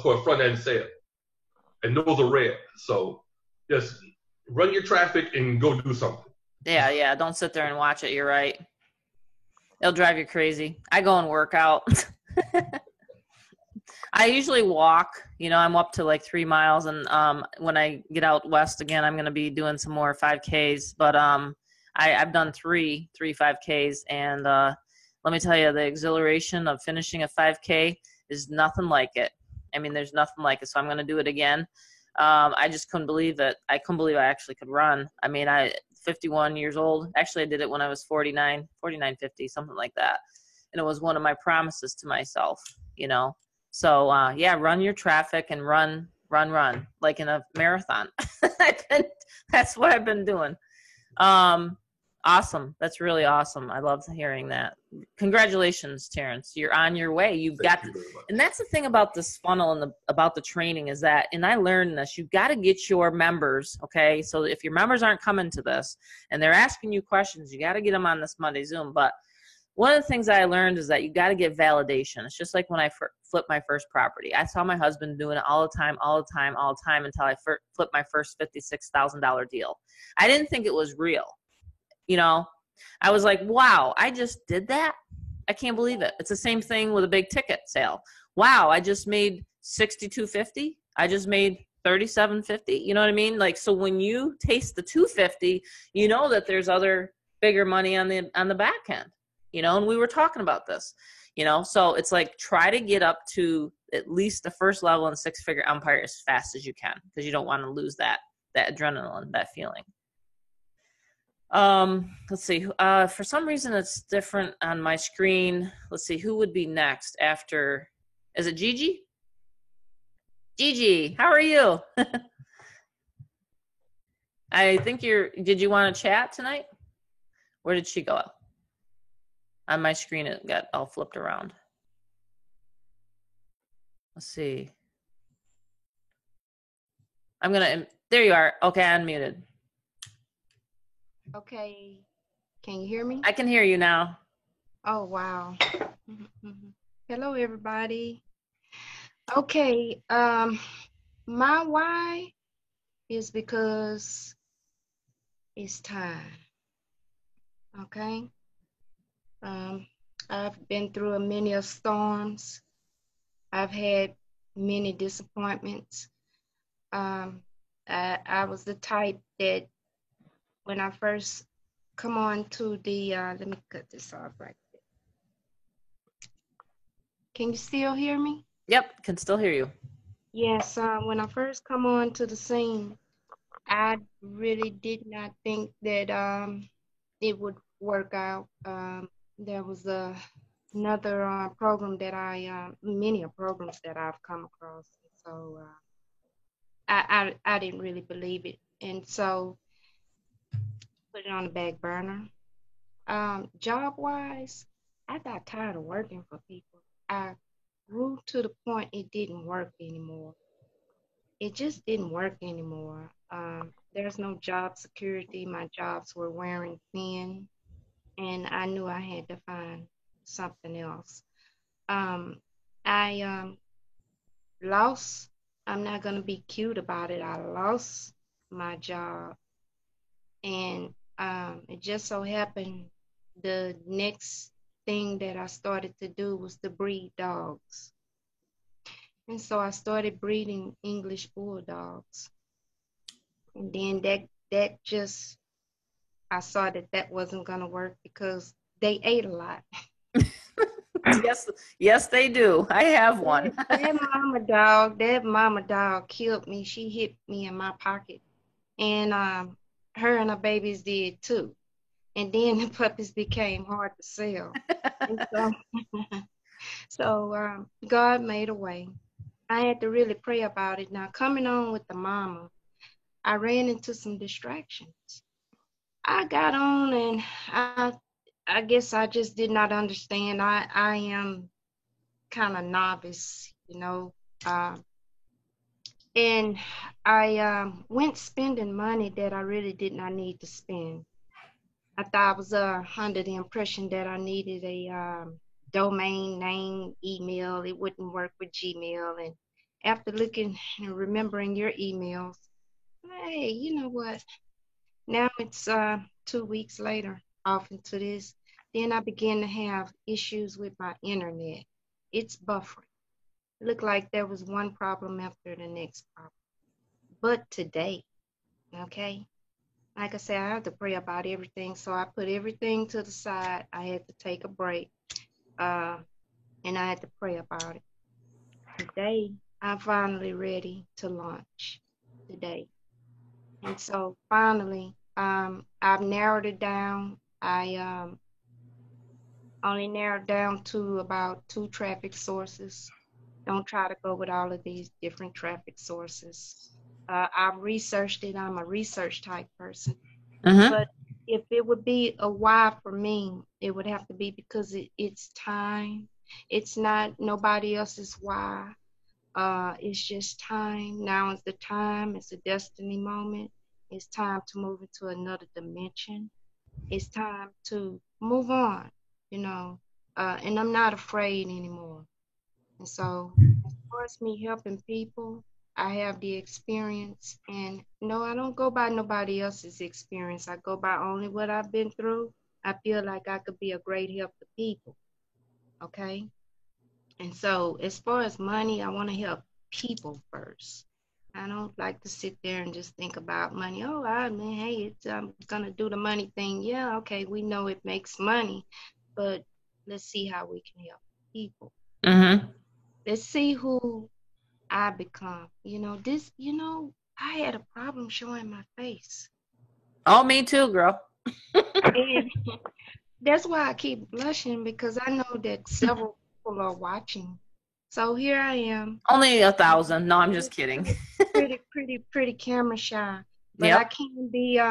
[SPEAKER 18] For a front end sale. And those are rare. So just run your traffic and go do something.
[SPEAKER 1] Yeah. Don't sit there and watch it. You're right. It'll drive you crazy. I go and work out. I usually walk. You know, I'm up to like 3 miles, and when I get out west again, I'm going to be doing some more 5Ks. But I've done three 5Ks, and let me tell you, the exhilaration of finishing a 5K is nothing like it. I mean, there's nothing like it. So I'm going to do it again. I just couldn't believe it. I couldn't believe I actually could run. I mean, 51 years old. Actually, I did it when I was 49, 50, something like that. And it was one of my promises to myself, you know. So, run your traffic and run like in a marathon. That's what I've been doing. Awesome. That's really awesome. I love hearing that. Congratulations, Terrence. You're on your way. And that's the thing about this funnel and about the training is that, and I learned this, you've got to get your members, okay? So if your members aren't coming to this and they're asking you questions, you got to get them on this Monday Zoom. But one of the things I learned is that you got to get validation. It's just like when I flipped my first property. I saw my husband doing it all the time until I flipped my first $56,000 deal. I didn't think it was real. You know, I was like, wow, I just did that. I can't believe it. It's the same thing with a big ticket sale. Wow, I just made $62.50. I just made $37.50. You know what I mean? Like, so when you taste the $250, you know that there's other bigger money on the back end. You know, and we were talking about this, you know, so it's like try to get up to at least the first level in six-figure empire as fast as you can, because you don't want to lose that adrenaline, that feeling. Let's see. For some reason, it's different on my screen. Let's see. Who would be next after? Is it Gigi? Gigi, how are you? I think did you want to chat tonight? Where did she go? On my screen, it got all flipped around. Let's see. There you are. Okay, unmuted.
[SPEAKER 19] Okay, can you hear me?
[SPEAKER 1] I can hear you now.
[SPEAKER 19] Oh, wow. Hello, everybody. Okay, my why is because it's time, okay? I've been through many of storms. I've had many disappointments. I was the type that when I first come on to the, let me cut this off right there. Can you still hear me?
[SPEAKER 1] Yep, can still hear you.
[SPEAKER 19] Yes, when I first come on to the scene, I really did not think that it would work out. There was another program that many programs that I've come across. So I didn't really believe it. And so put it on the back burner. Job-wise, I got tired of working for people. I grew to the point it didn't work anymore. It just didn't work anymore. There's no job security. My jobs were wearing thin, and I knew I had to find something else. I lost, I'm not going to be cute about it, I lost my job. And it just so happened the next thing that I started to do was to breed dogs. And so I started breeding English bulldogs. And then that just, I saw that wasn't gonna work because they ate a lot.
[SPEAKER 1] Yes, they do. I have one.
[SPEAKER 19] that mama dog killed me. She hit me in my pocket. And her and her babies did too. And then the puppies became hard to sell. And so So God made a way. I had to really pray about it. Now, coming on with the mama, I ran into some distractions. I got on and I guess I just did not understand. I am kind of novice, you know. And I went spending money that I really did not need to spend. I thought I was under the impression that I needed a domain name, email. It wouldn't work with Gmail. And after looking and remembering your emails, hey, you know what? Now it's 2 weeks later off into this. Then I began to have issues with my internet. It's buffering. It looked like there was one problem after the next problem. But today, okay, like I said, I have to pray about everything. So I put everything to the side. I had to take a break. And I had to pray about it. Today, I'm finally ready to launch today. And so finally, I've narrowed it down. I only narrowed down to about 2 traffic sources. Don't try to go with all of these different traffic sources. I've researched it. I'm a research type person. But if it would be a why for me, it would have to be because it's time. It's not nobody else's why. It's just time. Now is the time. It's a destiny moment. It's time to move into another dimension. It's time to move on, you know, and I'm not afraid anymore. And so as far as me helping people, I have the experience, and no, I don't go by nobody else's experience. I go by only what I've been through. I feel like I could be a great help to people. Okay. And so as far as money, I want to help people first. I don't like to sit there and just think about money. Oh, man, hey, I'm going to do the money thing. Yeah, okay, we know it makes money, but let's see how we can help people. Let's see who I become. You know, I had a problem showing my face.
[SPEAKER 1] Oh, me too, girl.
[SPEAKER 19] And that's why I keep blushing, because I know that several people are watching. So here I am.
[SPEAKER 1] Only 1,000. No, I'm just kidding.
[SPEAKER 19] pretty camera shy. But I can't be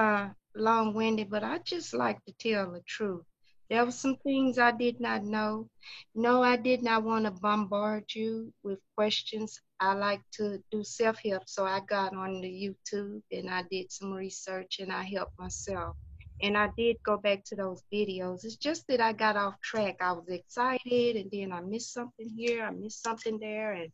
[SPEAKER 19] long-winded, but I just like to tell the truth. There were some things I did not know. No, I did not want to bombard you with questions. I like to do self-help, so I got on the YouTube and I did some research and I helped myself. And I did go back to those videos. It's just that I got off track. I was excited, and then I missed something here, I missed something there, and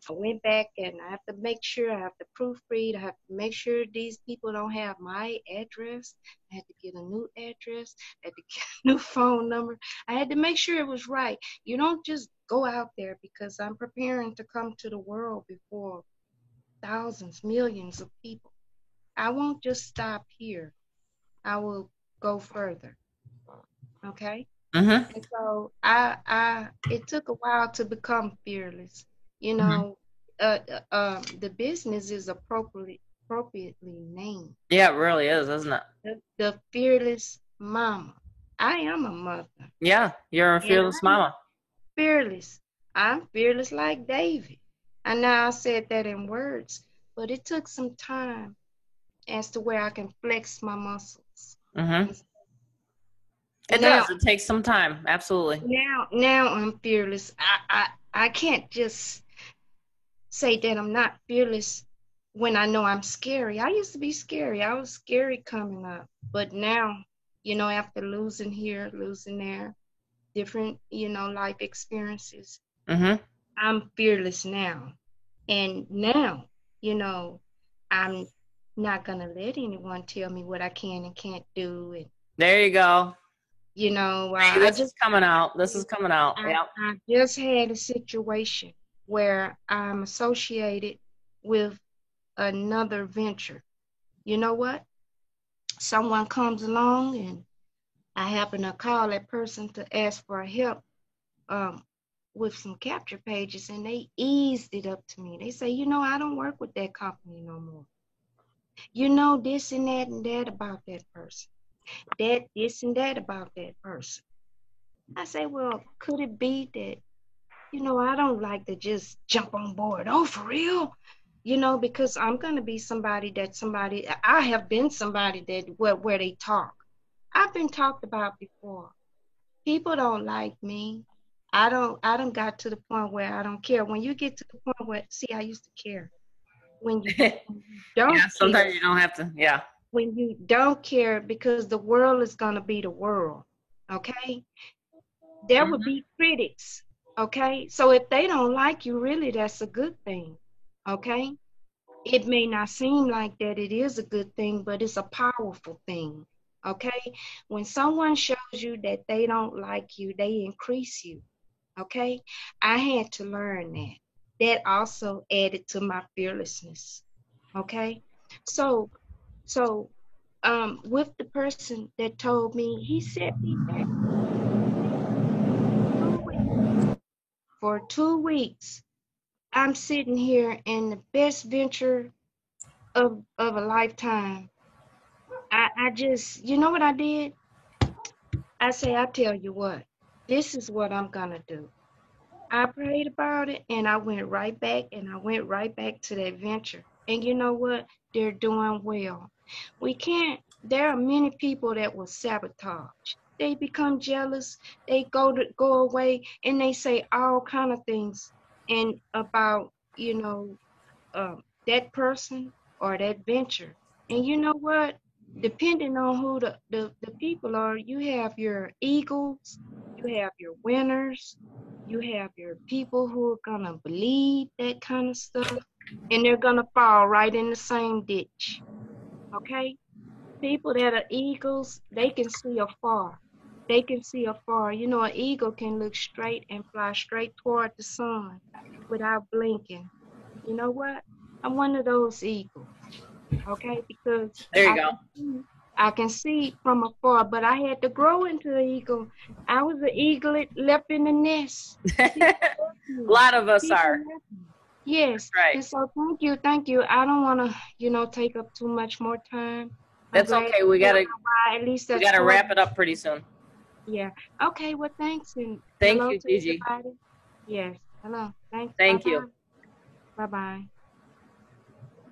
[SPEAKER 19] I went back, and I have to make sure, I have to proofread, I have to make sure these people don't have my address. I had to get a new address, I had to get a new phone number. I had to make sure it was right. You don't just go out there, because I'm preparing to come to the world before thousands, millions of people. I won't just stop here. I will go further. Okay? And so it took a while to become fearless. You know, the business is appropriately named.
[SPEAKER 1] Yeah, it really is, isn't it?
[SPEAKER 19] The Fearless Mama. I am a mother.
[SPEAKER 1] Yeah, you're a fearless mama.
[SPEAKER 19] Fearless. I'm fearless like David. And now I said that in words, but it took some time as to where I can flex my muscles.
[SPEAKER 1] It does. It takes some time. Absolutely.
[SPEAKER 19] Now I'm fearless. I can't just say that I'm not fearless when I know I'm scary. I used to be scary. I was scary coming up. But now, you know, after losing here, losing there, different, you know, life experiences, I'm fearless now. And now, you know, I'm not going to let anyone tell me what I can and can't do. And
[SPEAKER 1] there you go.
[SPEAKER 19] You know,
[SPEAKER 1] this is coming out. This is coming out.
[SPEAKER 19] I just had a situation where I'm associated with another venture. You know what? Someone comes along and I happen to call that person to ask for help with some capture pages, and they eased it up to me. They say, you know, I don't work with that company no more. You know, this and that about that person. This and that about that person. I say, well, could it be that I don't like to just jump on board. Oh, for real? Because I'm going to be I have been somebody that where they talk. I've been talked about before. People don't like me. I don't got to the point where I don't care. When you get to the point where, see, I used to care. When you don't
[SPEAKER 1] Yeah, sometimes
[SPEAKER 19] care,
[SPEAKER 1] you don't have to. Yeah.
[SPEAKER 19] when you don't care, because the world is going to be the world, okay? There will be critics, okay? So if they don't like you, really, that's a good thing, okay? It may not seem like that it is a good thing, but it's a powerful thing, okay? When someone shows you that they don't like you, they increase you, okay? I had to learn that. That also added to my fearlessness, okay? So with the person that told me, he set me back for 2 weeks. I'm sitting here in the best venture of a lifetime. I just, you know what I did? I say, I tell you what, this is what I'm gonna do. I prayed about it and I went right back to that venture. And you know what? They're doing well. There are many people that will sabotage. They become jealous. They go away and they say all kind of things and about, that person or that venture. And you know what? Depending on who the people are, you have your eagles, you have your winners, you have your people who are gonna believe that kind of stuff, and they're gonna fall right in the same ditch. Okay? People that are eagles, they can see afar. They can see afar. An eagle can look straight and fly straight toward the sun without blinking. You know what? I'm one of those eagles. Okay? Because
[SPEAKER 1] There you go.
[SPEAKER 19] I can see from afar, but I had to grow into an eagle. I was an eaglet left in the nest.
[SPEAKER 1] A lot of us are.
[SPEAKER 19] Yes.
[SPEAKER 1] Right.
[SPEAKER 19] And so thank you. I don't want to, take up too much more time.
[SPEAKER 1] That's okay. We gotta wrap it up pretty soon.
[SPEAKER 19] Yeah. Okay. Well, thanks. And
[SPEAKER 1] Thank
[SPEAKER 19] hello
[SPEAKER 1] you,
[SPEAKER 19] to
[SPEAKER 1] Gigi.
[SPEAKER 19] everybody. Yes. Hello. Thanks.
[SPEAKER 1] Thank you.
[SPEAKER 19] Bye bye.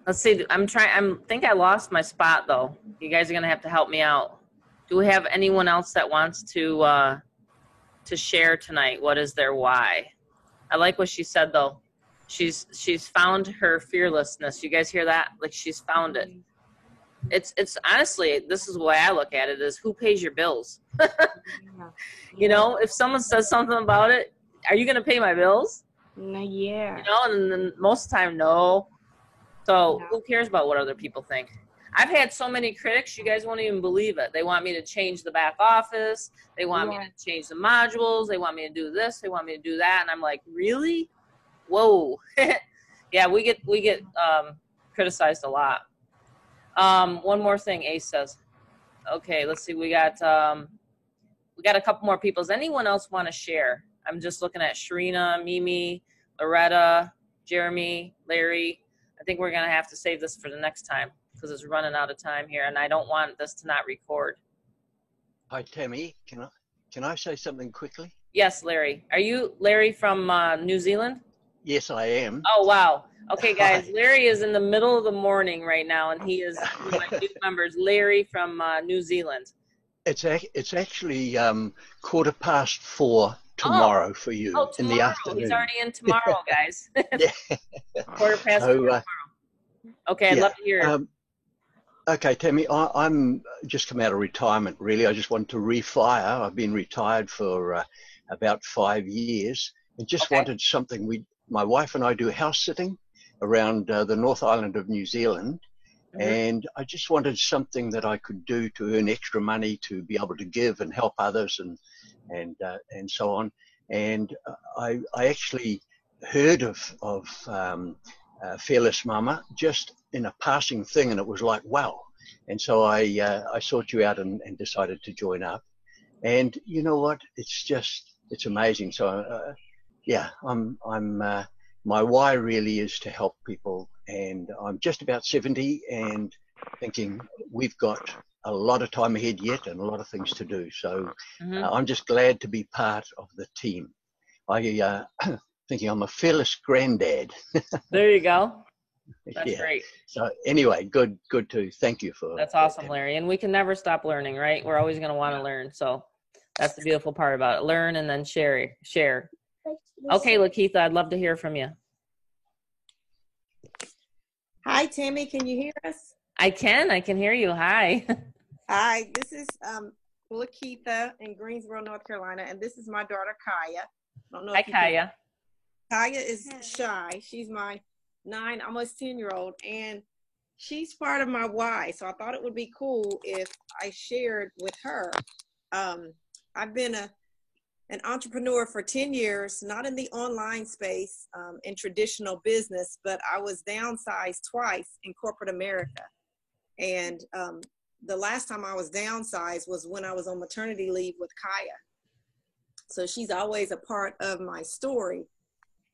[SPEAKER 1] Let's see. I think I lost my spot though. You guys are gonna have to help me out. Do we have anyone else that wants to share tonight? What is their why? I like what she said though. She's found her fearlessness. You guys hear that? Like she's found it. It's honestly, this is the way I look at it, is who pays your bills? If someone says something about it, are you gonna pay my bills?
[SPEAKER 19] No, yeah.
[SPEAKER 1] And then most of the time, no. So who cares about what other people think? I've had so many critics, you guys won't even believe it. They want me to change the back office. They want me to change the modules. They want me to do this. They want me to do that. And I'm like, really? Whoa. Yeah, we get criticized a lot. One more thing, Ace says. Okay, let's see. We got a couple more people. Does anyone else want to share? I'm just looking at Sharina, Mimi, Loretta, Jeremy, Larry. I think we're gonna have to save this for the next time because it's running out of time here, and I don't want this to not record.
[SPEAKER 20] Hi, Tammy. Can I say something quickly?
[SPEAKER 1] Yes, Larry. Are you Larry from New Zealand?
[SPEAKER 20] Yes, I am.
[SPEAKER 1] Oh, wow. Okay, guys. Larry is in the middle of the morning right now, and he is one of my new members, Larry from New Zealand.
[SPEAKER 20] It's actually 4:15 tomorrow for you in the afternoon.
[SPEAKER 1] He's already in tomorrow, guys. 4:15 tomorrow. Okay, I'd love to hear it.
[SPEAKER 20] Okay, Tammy, I'm just come out of retirement, really. I just wanted to refire. I've been retired for about 5 years and just wanted something. My wife and I do house sitting around the North Island of New Zealand. And I just wanted something that I could do to earn extra money to be able to give and help others and so on. And I actually heard of Fearless Mama just in a passing thing, and it was like, wow. And so I sought you out and decided to join up. And you know what? It's amazing. So yeah, my why really is to help people, and I'm just about 70 and thinking we've got a lot of time ahead yet and a lot of things to do. So I'm just glad to be part of the team. thinking I'm a fearless granddad.
[SPEAKER 1] There you go. That's
[SPEAKER 20] Yeah.
[SPEAKER 1] great.
[SPEAKER 20] So anyway, good to thank you for
[SPEAKER 1] That's awesome, Larry. And we can never stop learning, right? We're always going to want to learn. So that's the beautiful part about it. Learn and then share. Okay, Lakeitha, I'd love to hear from you.
[SPEAKER 21] Hi, Tammy. Can you hear us?
[SPEAKER 1] I can hear you. Hi.
[SPEAKER 21] Hi, this is Lakeitha in Greensboro, North Carolina, and this is my daughter, Kaya. I don't know
[SPEAKER 1] Hi,
[SPEAKER 21] if you
[SPEAKER 1] Kaya.
[SPEAKER 21] Kaya is shy. She's my 9, almost 10-year-old, and she's part of my why. So I thought it would be cool if I shared with her. I've been an entrepreneur for 10 years, not in the online space, in traditional business, but I was downsized twice in corporate America. And the last time I was downsized was when I was on maternity leave with Kaya. So she's always a part of my story.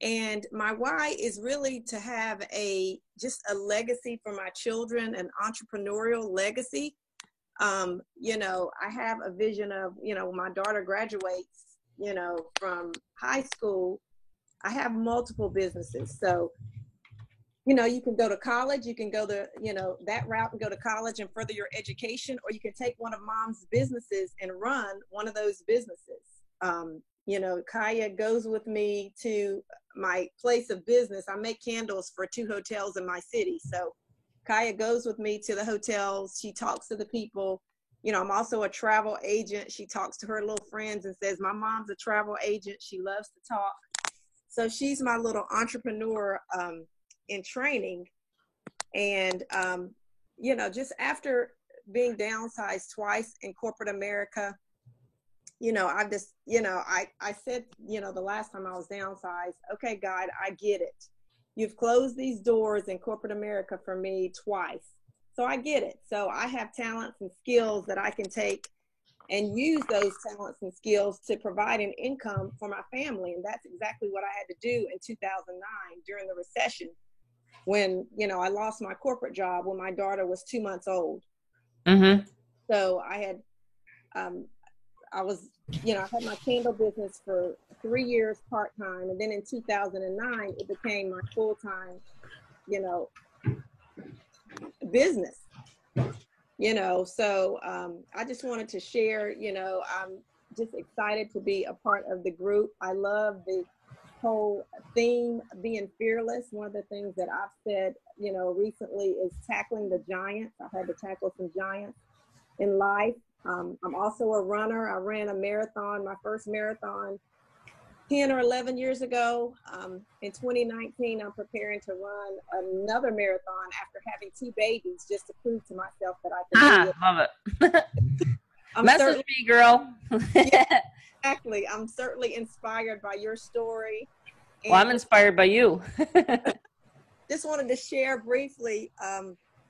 [SPEAKER 21] And my why is really to have just a legacy for my children, an entrepreneurial legacy. You know, I have a vision of, you know, when my daughter graduates, you know, from high school, I have multiple businesses. So, you know, you can go to college, you can go the, you know, that route and go to college and further your education, or you can take one of mom's businesses and run one of those businesses. You know, Kaya goes with me to my place of business. I make candles for 2 hotels in my city. So Kaya goes with me to the hotels. She talks to the people. You know, I'm also a travel agent. She talks to her little friends and says, my mom's a travel agent. She loves to talk. So she's my little entrepreneur in training. And, you know, just after being downsized twice in corporate America, you know, I've just, you know, I said, you know, the last time I was downsized, okay, God, I get it. You've closed these doors in corporate America for me twice. So I get it. So I have talents and skills that I can take and use those talents and skills to provide an income for my family. And that's exactly what I had to do in 2009 during the recession when, you know, I lost my corporate job when my daughter was 2 months old.
[SPEAKER 1] Mm-hmm.
[SPEAKER 21] So I had, I was, you know, I had my candle business for 3 years part-time. And then in 2009, it became my full-time, you know, business, you know. So I just wanted to share, you know, I'm just excited to be a part of the group. I love the whole theme, being fearless. One of the things that I've said, you know, recently is tackling the giants. I've had to tackle some giants in life. I'm also a runner. I ran a marathon, my first marathon 10 or 11 years ago. In 2019, I'm preparing to run another marathon after having 2 babies, just to prove to myself that I can do it.
[SPEAKER 1] Love it. Message me, girl.
[SPEAKER 21] Yeah, exactly. I'm certainly inspired by your story.
[SPEAKER 1] Well, I'm inspired by you.
[SPEAKER 21] Just wanted to share briefly,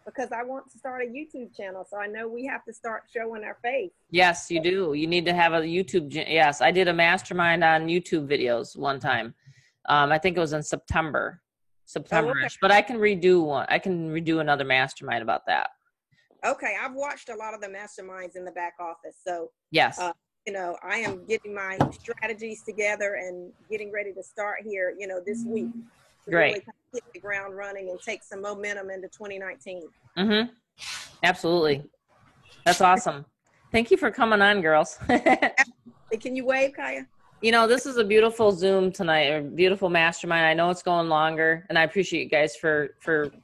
[SPEAKER 21] because I want to start a YouTube channel. So I know we have to start showing our face.
[SPEAKER 1] Yes, you do. You need to have a YouTube. Yes, I did a mastermind on YouTube videos one time. I think it was in September-ish,
[SPEAKER 21] okay.
[SPEAKER 1] but I can redo one. I can redo another mastermind about that.
[SPEAKER 21] Okay. I've watched a lot of the masterminds in the back office. So
[SPEAKER 1] yes,
[SPEAKER 21] you know, I am getting my strategies together and getting ready to start here, you know, this week.
[SPEAKER 1] Great.
[SPEAKER 21] Really kind of hit the ground running and take some momentum into 2019.
[SPEAKER 1] Mm-hmm. Absolutely. That's awesome. Thank you for coming on, girls.
[SPEAKER 21] Can you wave, Kaya?
[SPEAKER 1] You know, this is a beautiful Zoom tonight, a beautiful mastermind. I know it's going longer, and I appreciate you guys for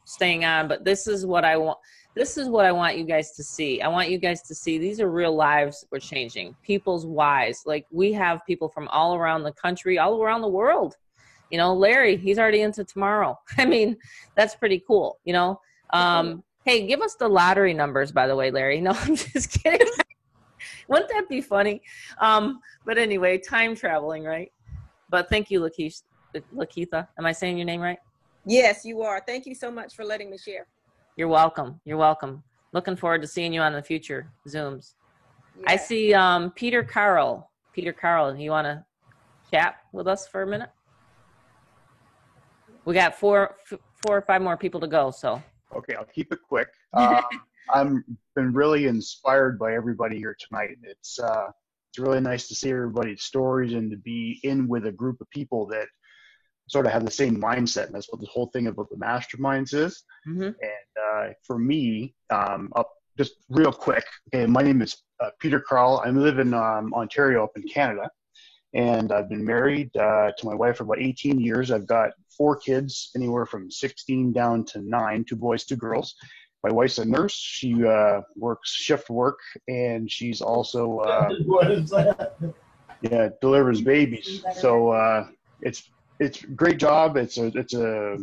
[SPEAKER 1] staying on, but this is what I want. This is what I want you guys to see. I want you guys to see these are real lives we're changing. People's whys. Like, we have people from all around the country, all around the world. You know, Larry, he's already into tomorrow. I mean, that's pretty cool, you know. Hey, give us the lottery numbers, by the way, Larry. No, I'm just kidding. Wouldn't that be funny? But anyway, time traveling, right? But thank you, Lakeitha. Am I saying your name right?
[SPEAKER 21] Yes, you are. Thank you so much for letting me share.
[SPEAKER 1] You're welcome. You're welcome. Looking forward to seeing you on the future Zooms. Yes. I see Peter Carl. Peter Carl, you want to chat with us for a minute? We got four or five more people to go, so.
[SPEAKER 22] Okay, I'll keep it quick. I'm been really inspired by everybody here tonight. It's really nice to see everybody's stories and to be in with a group of people that sort of have the same mindset. And that's what the whole thing about the masterminds is.
[SPEAKER 1] Mm-hmm.
[SPEAKER 22] And for me, just real quick, okay, my name is Peter Carl. I live in Ontario up in Canada. And I've been married to my wife for about 18 years. I've got 4 kids, anywhere from 16 down to 9, 2 boys, 2 girls. My wife's a nurse. She works shift work, and she's also delivers babies. So it's a great job. It's a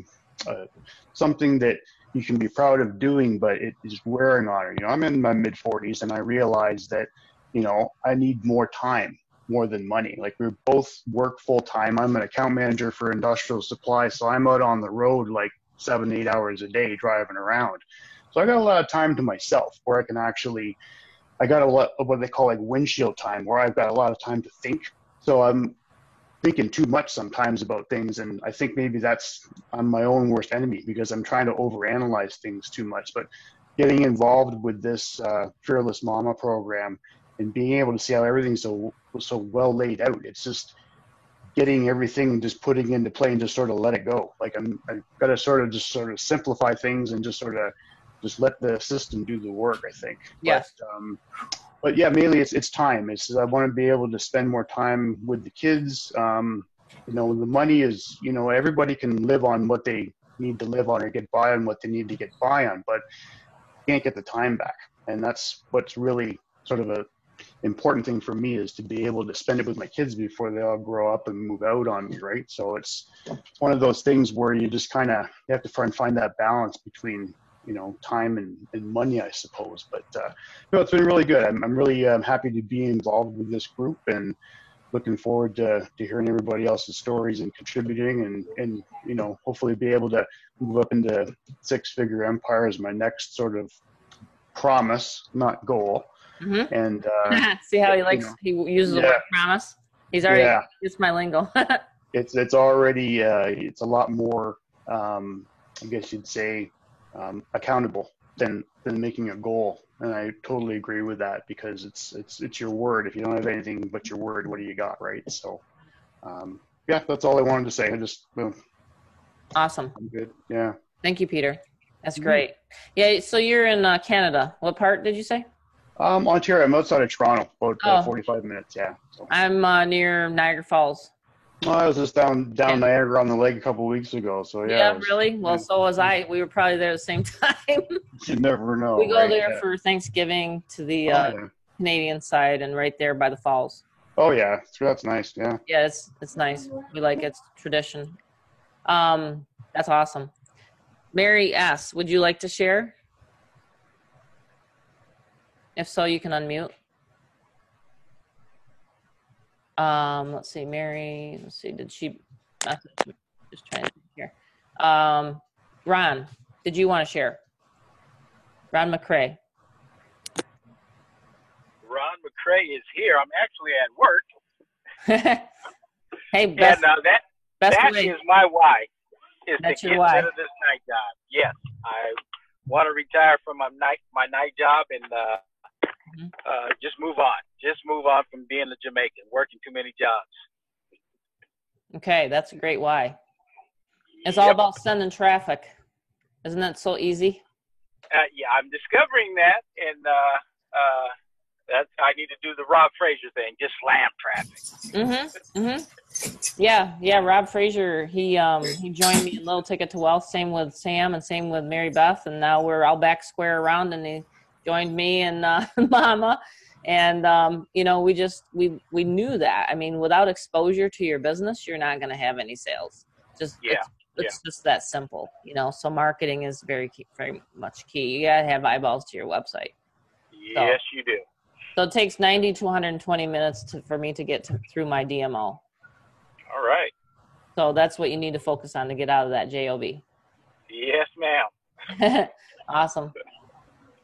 [SPEAKER 22] something that you can be proud of doing, but it is wearing on her. You know, I'm in my mid 40s, and I realize that, you know, I need more time more than money. Like, we both work full time. I'm an account manager for industrial supply, so I'm out on the road like 7-8 hours a day driving around. So I got a lot of time to myself where I can actually, I got a lot of what they call like windshield time, where I've got a lot of time to think. So I'm thinking too much sometimes about things, and I think maybe I'm my own worst enemy, because I'm trying to overanalyze things too much. But getting involved with this Fearless Mama program and being able to see how everything's so well laid out, it's just getting everything just putting into play and just sort of let it go. Like, I've got to sort of simplify things and just let the system do the work, I think.
[SPEAKER 1] Yes.
[SPEAKER 22] But yeah, mainly it's time. I want to be able to spend more time with the kids. You know, the money is, you know, everybody can live on what they need to live on or get by on what they need to get by on, but you can't get the time back. And that's what's really sort of a important thing for me, is to be able to spend it with my kids before they all grow up and move out on me, right? So it's one of those things where you just kind of have to try and find that balance between, you know, time and money, I suppose. But no, it's been really good. I'm really happy to be involved with this group, and looking forward to hearing everybody else's stories and contributing, and you know, hopefully be able to move up into 6-figure empire is my next sort of promise, not goal.
[SPEAKER 1] Mm-hmm.
[SPEAKER 22] And
[SPEAKER 1] see how he likes, he uses the word promise. He's already, it's my lingo.
[SPEAKER 22] it's already it's a lot more I guess you'd say accountable than making a goal. And I totally agree with that, because it's your word. If you don't have anything but your word, what do you got, right? So yeah, that's all I wanted to say. I just
[SPEAKER 1] awesome.
[SPEAKER 22] I'm good. Yeah.
[SPEAKER 1] Thank you, Peter. That's great. Yeah, so you're in Canada. What part did you say?
[SPEAKER 22] Ontario. I'm outside of Toronto, about 45 minutes. Yeah. So.
[SPEAKER 1] I'm near Niagara Falls.
[SPEAKER 22] Well, I was just down Niagara on the lake a couple of weeks ago. So
[SPEAKER 1] yeah. Really? Well, so was I. We were probably there at the same time.
[SPEAKER 22] You never know.
[SPEAKER 1] We go there for Thanksgiving to the Canadian side, and right there by the falls.
[SPEAKER 22] Oh yeah, that's nice. Yeah.
[SPEAKER 1] Yeah, it's nice. We like it. It's tradition. That's awesome. Mary S., would you like to share? If so, you can unmute. Let's see, Mary, did she, just trying to think here. Ron, did you want to share? Ron McCrae.
[SPEAKER 2] Ron McCrae is here. I'm actually at work.
[SPEAKER 1] Hey, best,
[SPEAKER 2] and that
[SPEAKER 1] way.
[SPEAKER 2] is my why, is
[SPEAKER 1] That's
[SPEAKER 2] to
[SPEAKER 1] your
[SPEAKER 2] get
[SPEAKER 1] why.
[SPEAKER 2] rid of this night job. Yes, I want to retire from my night job and just move on. Just move on from being a Jamaican, working too many jobs.
[SPEAKER 1] Okay, that's a great why. It's all about sending traffic. Isn't that so easy?
[SPEAKER 2] Yeah, I'm discovering that, and that's, I need to do the Rob Fraser thing, just slam traffic.
[SPEAKER 1] Yeah. Rob Fraser, he joined me in Little Ticket to Wealth. Same with Sam and same with Mary Beth, and now we're all back square around. And he joined me and Mama, and you know, we knew that. I mean, without exposure to your business, you're not going to have any sales. It's just that simple, you know. So marketing is very much key. You got to have eyeballs to your website.
[SPEAKER 2] Yes, you do.
[SPEAKER 1] So it takes 90 to 120 minutes for me to get through my DMO.
[SPEAKER 2] All right.
[SPEAKER 1] So that's what you need to focus on to get out of that JOB.
[SPEAKER 2] Yes, ma'am.
[SPEAKER 1] Awesome.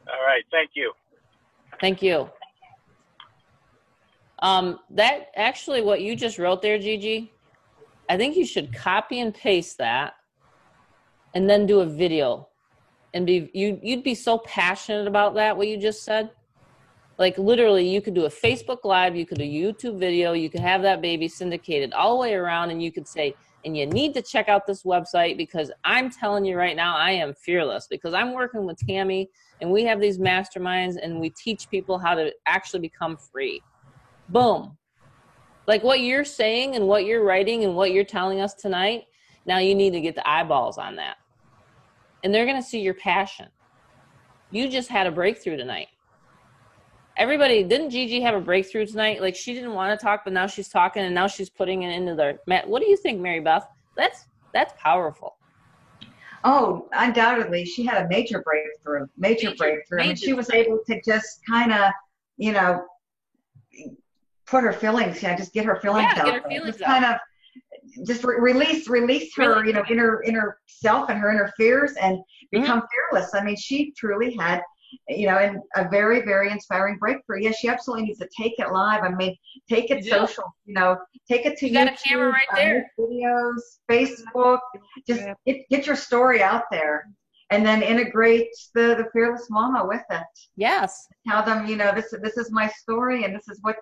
[SPEAKER 2] All right. Thank you.
[SPEAKER 1] Thank you. That actually, what you just wrote there, Gigi, I think you should copy and paste that and then do a video. And you'd be so passionate about that, what you just said. Like literally you could do a Facebook Live, you could do a YouTube video, you could have that baby syndicated all the way around, and you could say, and you need to check out this website because I'm telling you right now, I am fearless because I'm working with Tammy and we have these masterminds and we teach people how to actually become free. Boom. Like what you're saying and what you're writing and what you're telling us tonight, now you need to get the eyeballs on that. And they're going to see your passion. You just had a breakthrough tonight. Everybody, didn't Gigi have a breakthrough tonight? Like she didn't want to talk, but now she's talking and now she's putting it into their mat. What do you think, Mary Beth? That's powerful.
[SPEAKER 10] Oh, undoubtedly. She had a major breakthrough. I mean, she was able to just kind of, you know, put her feelings, just get her feelings out.
[SPEAKER 1] Get her feelings out.
[SPEAKER 10] Kind of just release her, you know, inner self and her inner fears and become fearless. I mean, she truly had, you know, and a very, very inspiring breakthrough. Yes, she absolutely needs to take it live. I mean, take it social, you know, take it to
[SPEAKER 1] you. You got a camera right there.
[SPEAKER 10] Videos, Facebook, just get your story out there. And then integrate the fearless mama with it.
[SPEAKER 1] Yes.
[SPEAKER 10] Tell them, you know, this is my story and this is what's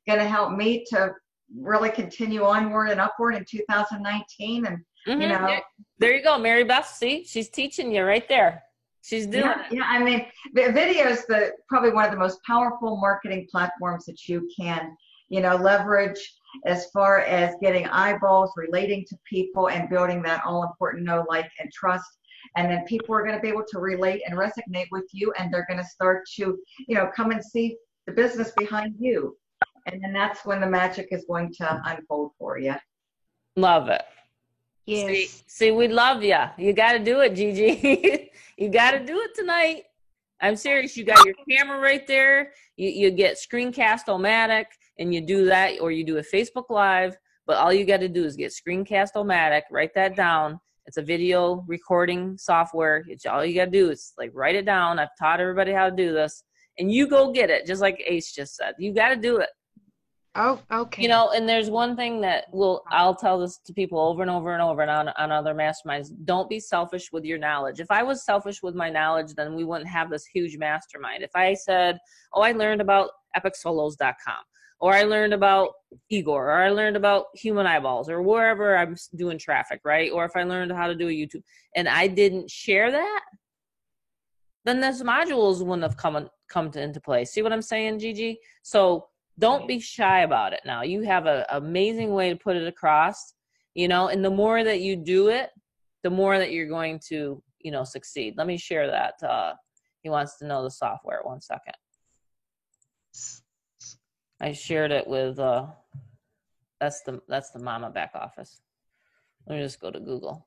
[SPEAKER 10] going to help me to really continue onward and upward in 2019. And, you know.
[SPEAKER 1] There you go, Mary Beth. See, she's teaching you right there. She's doing it.
[SPEAKER 10] Yeah, I mean, video is probably one of the most powerful marketing platforms that you can, you know, leverage as far as getting eyeballs, relating to people, and building that all-important know, like, and trust. And then people are going to be able to relate and resonate with you, and they're going to start to, you know, come and see the business behind you. And then that's when the magic is going to unfold for you.
[SPEAKER 1] Love it.
[SPEAKER 10] Yes.
[SPEAKER 1] See, we love you. You got to do it, Gigi. You got to do it tonight. I'm serious. You got your camera right there. You get Screencast-O-Matic, and you do that, or you do a Facebook Live. But all you got to do is get Screencast-O-Matic. Write that down. It's a video recording software. It's all you got to do is like write it down. I've taught everybody how to do this. And you go get it, just like Ace just said. You got to do it.
[SPEAKER 19] Oh, okay.
[SPEAKER 1] You know, and there's one thing that I'll tell this to people over and over and over and on other masterminds. Don't be selfish with your knowledge. If I was selfish with my knowledge, then we wouldn't have this huge mastermind. If I said, oh, I learned about epicsolos.com, or I learned about Igor, or I learned about human eyeballs, or wherever I'm doing traffic, right? Or if I learned how to do a YouTube, and I didn't share that, then those modules wouldn't have come into play. See what I'm saying, Gigi? So don't be shy about it now. You have an amazing way to put it across, you know, and the more that you do it, the more that you're going to, you know, succeed. Let me share that. He wants to know the software. 1 second. I shared it with, that's the mama back office. Let me just go to Google.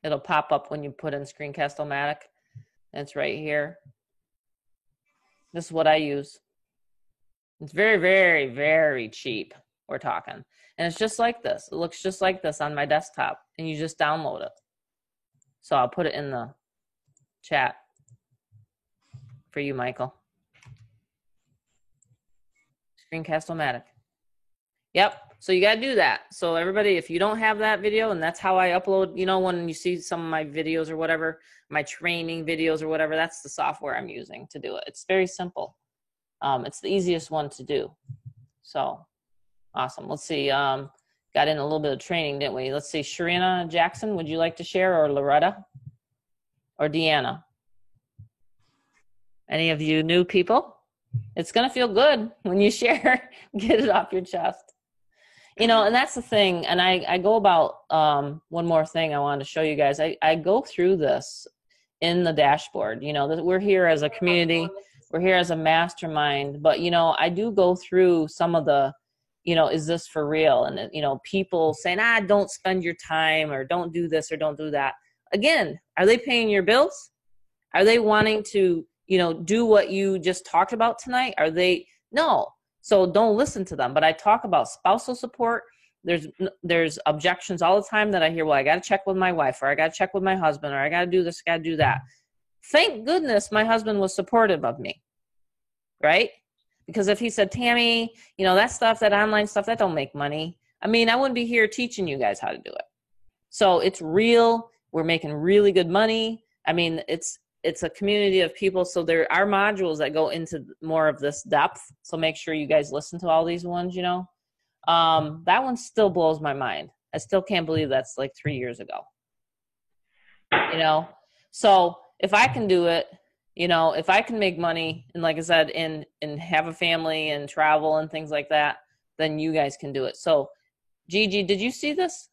[SPEAKER 1] It'll pop up when you put in Screencast-O-Matic. It's right here. This is what I use. It's very, very, very cheap. We're talking. And it's just like this. It looks just like this on my desktop. And you just download it. So I'll put it in the chat for you, Michael. Screencast-O-Matic. Yep. So you got to do that. So everybody, if you don't have that video, and that's how I upload, you know, when you see some of my videos or whatever, my training videos or whatever, that's the software I'm using to do it. It's very simple. It's the easiest one to do. So awesome. Let's see. Got in a little bit of training, didn't we? Let's see. Sharina Jackson, would you like to share, or Loretta or Deanna? Any of you new people? It's going to feel good when you share, get it off your chest. You know, and that's the thing. And I go about, one more thing I wanted to show you guys. I go through this in the dashboard. You know, we're here as a community. We're here as a mastermind. But, you know, I do go through some of the, you know, is this for real? And, you know, people saying, don't spend your time, or don't do this, or don't do that. Again, are they paying your bills? Are they wanting to, you know, do what you just talked about tonight? Are they? No. So don't listen to them. But I talk about spousal support. There's objections all the time that I hear, well, I got to check with my wife, or I got to check with my husband, or I got to do this, I got to do that. Thank goodness my husband was supportive of me, right? Because if he said, Tammy, you know, that stuff, that online stuff, that don't make money. I mean, I wouldn't be here teaching you guys how to do it. So it's real. We're making really good money. I mean, it's a community of people. So there are modules that go into more of this depth. So make sure you guys listen to all these ones, you know. That one still blows my mind. I still can't believe that's like 3 years ago, you know. So if I can do it, you know, if I can make money and like I said, and have a family and travel and things like that, then you guys can do it. So Gigi, did you see this?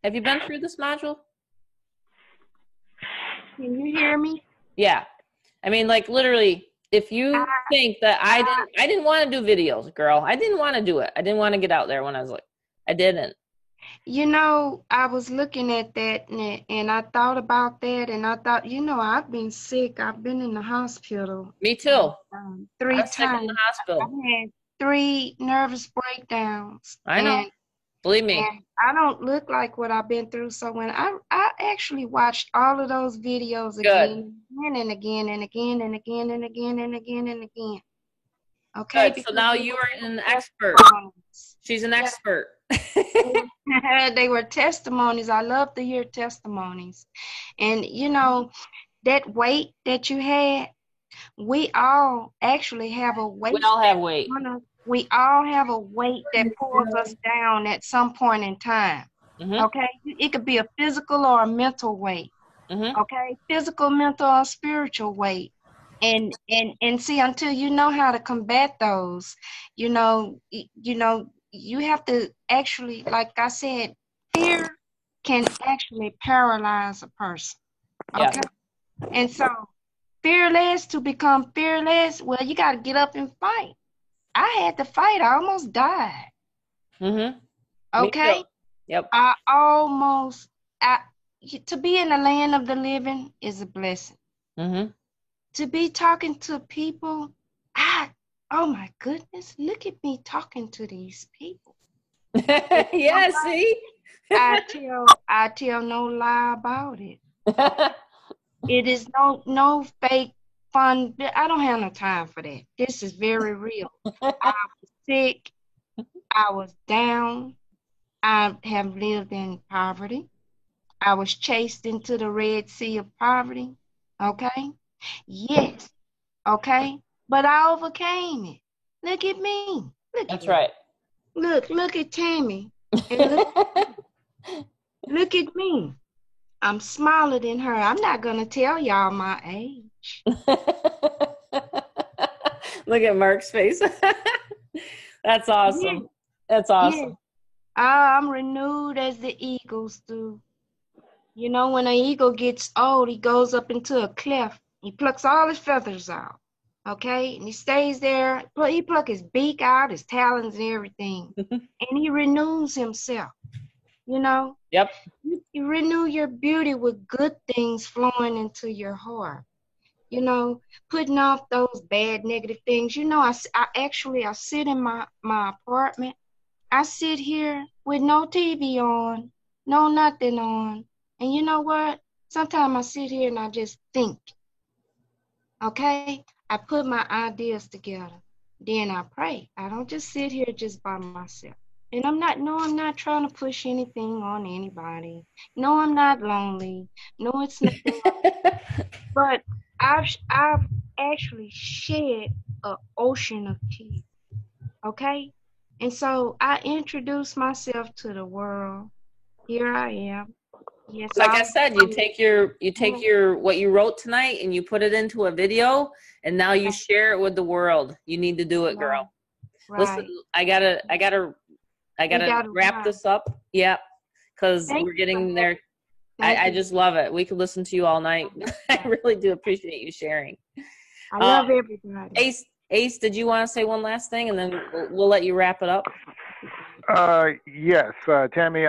[SPEAKER 1] Have you been through this module?
[SPEAKER 19] Can you hear me?
[SPEAKER 1] Yeah. I mean, like literally, if you think that I didn't want to do videos, girl. I didn't want to do it. I didn't want to get out there when I was like, I didn't.
[SPEAKER 19] You know, I was looking at that and I thought about that and I thought, you know, I've been sick. I've been in the hospital.
[SPEAKER 1] Me too.
[SPEAKER 19] 3
[SPEAKER 1] I'm sick in
[SPEAKER 19] times.
[SPEAKER 1] the hospital.
[SPEAKER 19] I had 3 nervous breakdowns.
[SPEAKER 1] I know.
[SPEAKER 19] And,
[SPEAKER 1] believe me.
[SPEAKER 19] And I don't look like what I've been through. So when I actually watched all of those videos again and again and again and again and again and again and again. Okay.
[SPEAKER 1] Good. So now you are an expert. She's an expert.
[SPEAKER 19] They were testimonies. I love to hear testimonies. And you know, that weight that you had, we all actually have a weight.
[SPEAKER 1] We all have weight.
[SPEAKER 19] We all have a weight that pulls us down at some point in time. Okay? It could be a physical or a mental weight. Okay? Physical, mental, or spiritual weight. And see, until you know how to combat those, you know, you have to actually, like I said, fear can actually paralyze a person. Okay? Yeah. And so fearless, to become fearless, well, you got to get up and fight. I had to fight. I almost died. Okay?
[SPEAKER 1] Yep.
[SPEAKER 19] To be in the land of the living is a blessing. To be talking to people, oh my goodness, look at me talking to these people.
[SPEAKER 1] Yeah, see?
[SPEAKER 19] I tell no lie about it. It is no fake fun. I don't have no time for that. This is very real. I was sick. I was down. I have lived in poverty. I was chased into the Red Sea of poverty. Okay? Yes. Okay? But I overcame it. Look at me.
[SPEAKER 1] That's right.
[SPEAKER 19] Look at Tammy. And look at me. I'm smaller than her. I'm not going to tell y'all my age.
[SPEAKER 1] Look at Mark's face. That's awesome. Yeah. That's awesome.
[SPEAKER 19] Yeah. I'm renewed as the eagles do. You know, when an eagle gets old, he goes up into a cleft. He plucks all his feathers out. Okay? And he stays there. He plucks his beak out, his talons and everything. And he renews himself. You know?
[SPEAKER 1] Yep.
[SPEAKER 19] You renew your beauty with good things flowing into your heart. You know, putting off those bad negative things. You know, I sit in my apartment. I sit here with no TV on, no nothing on. And you know what? Sometimes I sit here and I just think. Okay? I put my ideas together. Then I pray. I don't just sit here just by myself. And I'm not trying to push anything on anybody. No, I'm not lonely. No, it's nothing. But I've actually shed an ocean of tears. Okay? And so I introduce myself to the world. Here I am. Yes,
[SPEAKER 1] like I said, you take your what you wrote tonight and you put it into a video, and now you share it with the world. You need to do it, girl. Right. Listen, I gotta wrap this up. Yep, because we're getting there. I just love it. We could listen to you all night. I really do appreciate you sharing.
[SPEAKER 19] I love everybody.
[SPEAKER 1] Ace, did you want to say one last thing, and then we'll let you wrap it up?
[SPEAKER 16] Yes, Tammy.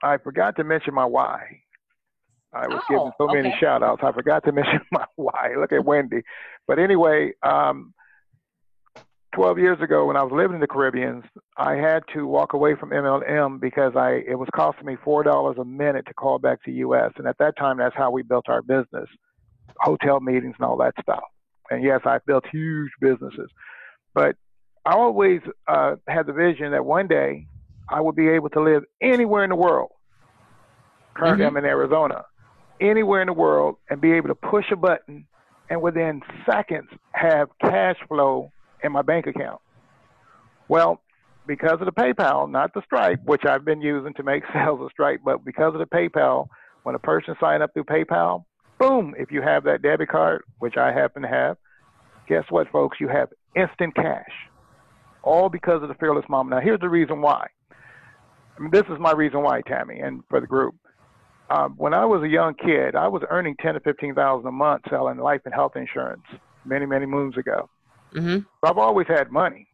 [SPEAKER 16] I forgot to mention my why. I was giving so many shout outs. I forgot to mention my why. Look at Wendy. But anyway, 12 years ago when I was living in the Caribbean, I had to walk away from MLM because it was costing me $4 a minute to call back to U.S. And at that time, that's how we built our business, hotel meetings and all that stuff. And yes, I built huge businesses. But I always had the vision that one day I would be able to live anywhere in the world Currently, I'm in Arizona. Anywhere in the world, and be able to push a button and within seconds have cash flow in my bank account. Well, because of the PayPal, not the Stripe, which I've been using to make sales of Stripe, but because of the PayPal, when a person signs up through PayPal, boom, if you have that debit card, which I happen to have, guess what, folks? You have instant cash, all because of the Fearless Mama. Now, here's the reason why. I mean, this is my reason why, Tammy, and for the group. When I was a young kid, I was earning $10,000 to $15,000 a month selling life and health insurance many, many moons ago. So I've always had money.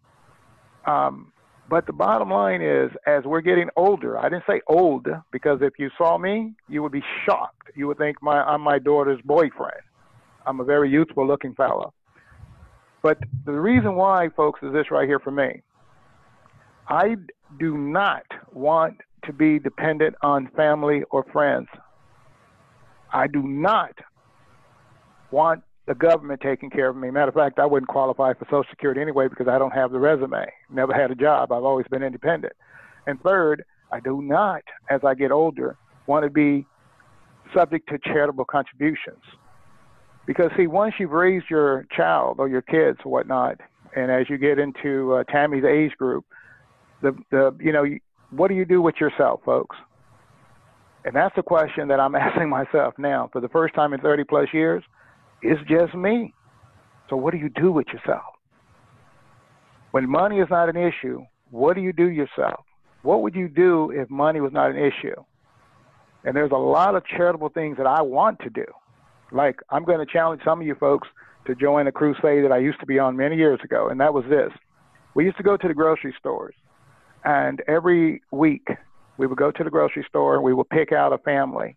[SPEAKER 16] But the bottom line is, as we're getting older, I didn't say old, because if you saw me, you would be shocked. You would think I'm my daughter's boyfriend. I'm a very youthful looking fella. But the reason why, folks, is this right here for me. I do not want to be dependent on family or friends. I do not want the government taking care of me. Matter of fact, I wouldn't qualify for Social Security anyway because I don't have the resume. Never had a job. I've always been independent. And third, I do not, as I get older, want to be subject to charitable contributions. Because, see, once you've raised your child or your kids or whatnot, and as you get into Tammy's age group, what do you do with yourself, folks? And that's the question that I'm asking myself now. For the first time in 30 plus years, it's just me. So what do you do with yourself? When money is not an issue, what do you do yourself? What would you do if money was not an issue? And there's a lot of charitable things that I want to do. Like, I'm going to challenge some of you folks to join a crusade that I used to be on many years ago, and that was this. We used to go to the grocery stores, and every week we would go to the grocery store and we would pick out a family.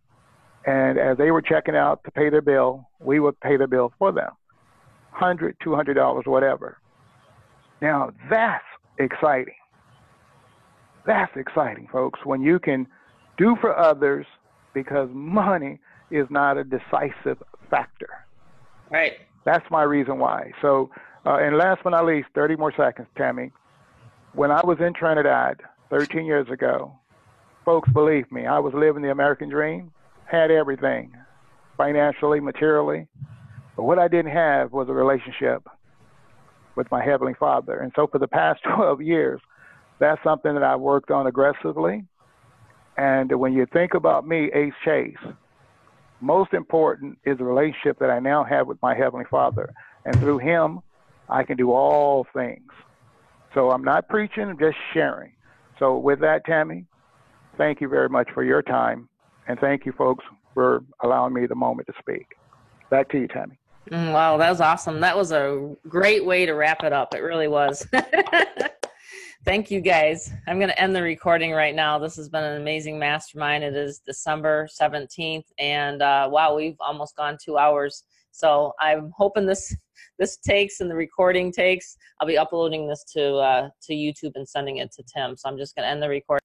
[SPEAKER 16] And as they were checking out to pay their bill, we would pay their bill for them. $100, $200, whatever. Now, that's exciting. That's exciting, folks, when you can do for others because money is not a decisive factor.
[SPEAKER 1] Right.
[SPEAKER 16] That's my reason why. So, and last but not least, 30 more seconds, Tammy. When I was in Trinidad 13 years ago, folks, believe me, I was living the American dream, had everything, financially, materially. But what I didn't have was a relationship with my Heavenly Father. And so for the past 12 years, that's something that I worked on aggressively. And when you think about me, Ace Chase, most important is the relationship that I now have with my Heavenly Father. And through Him, I can do all things. So I'm not preaching, I'm just sharing. So with that, Tammy, thank you very much for your time. And thank you, folks, for allowing me the moment to speak. Back to you, Tammy.
[SPEAKER 1] Wow, that was awesome. That was a great way to wrap it up. It really was. Thank you, guys. I'm going to end the recording right now. This has been an amazing mastermind. It is December 17th, and wow, we've almost gone 2 hours. So I'm hoping this takes and the recording takes. I'll be uploading this to YouTube and sending it to Tim. So I'm just going to end the recording.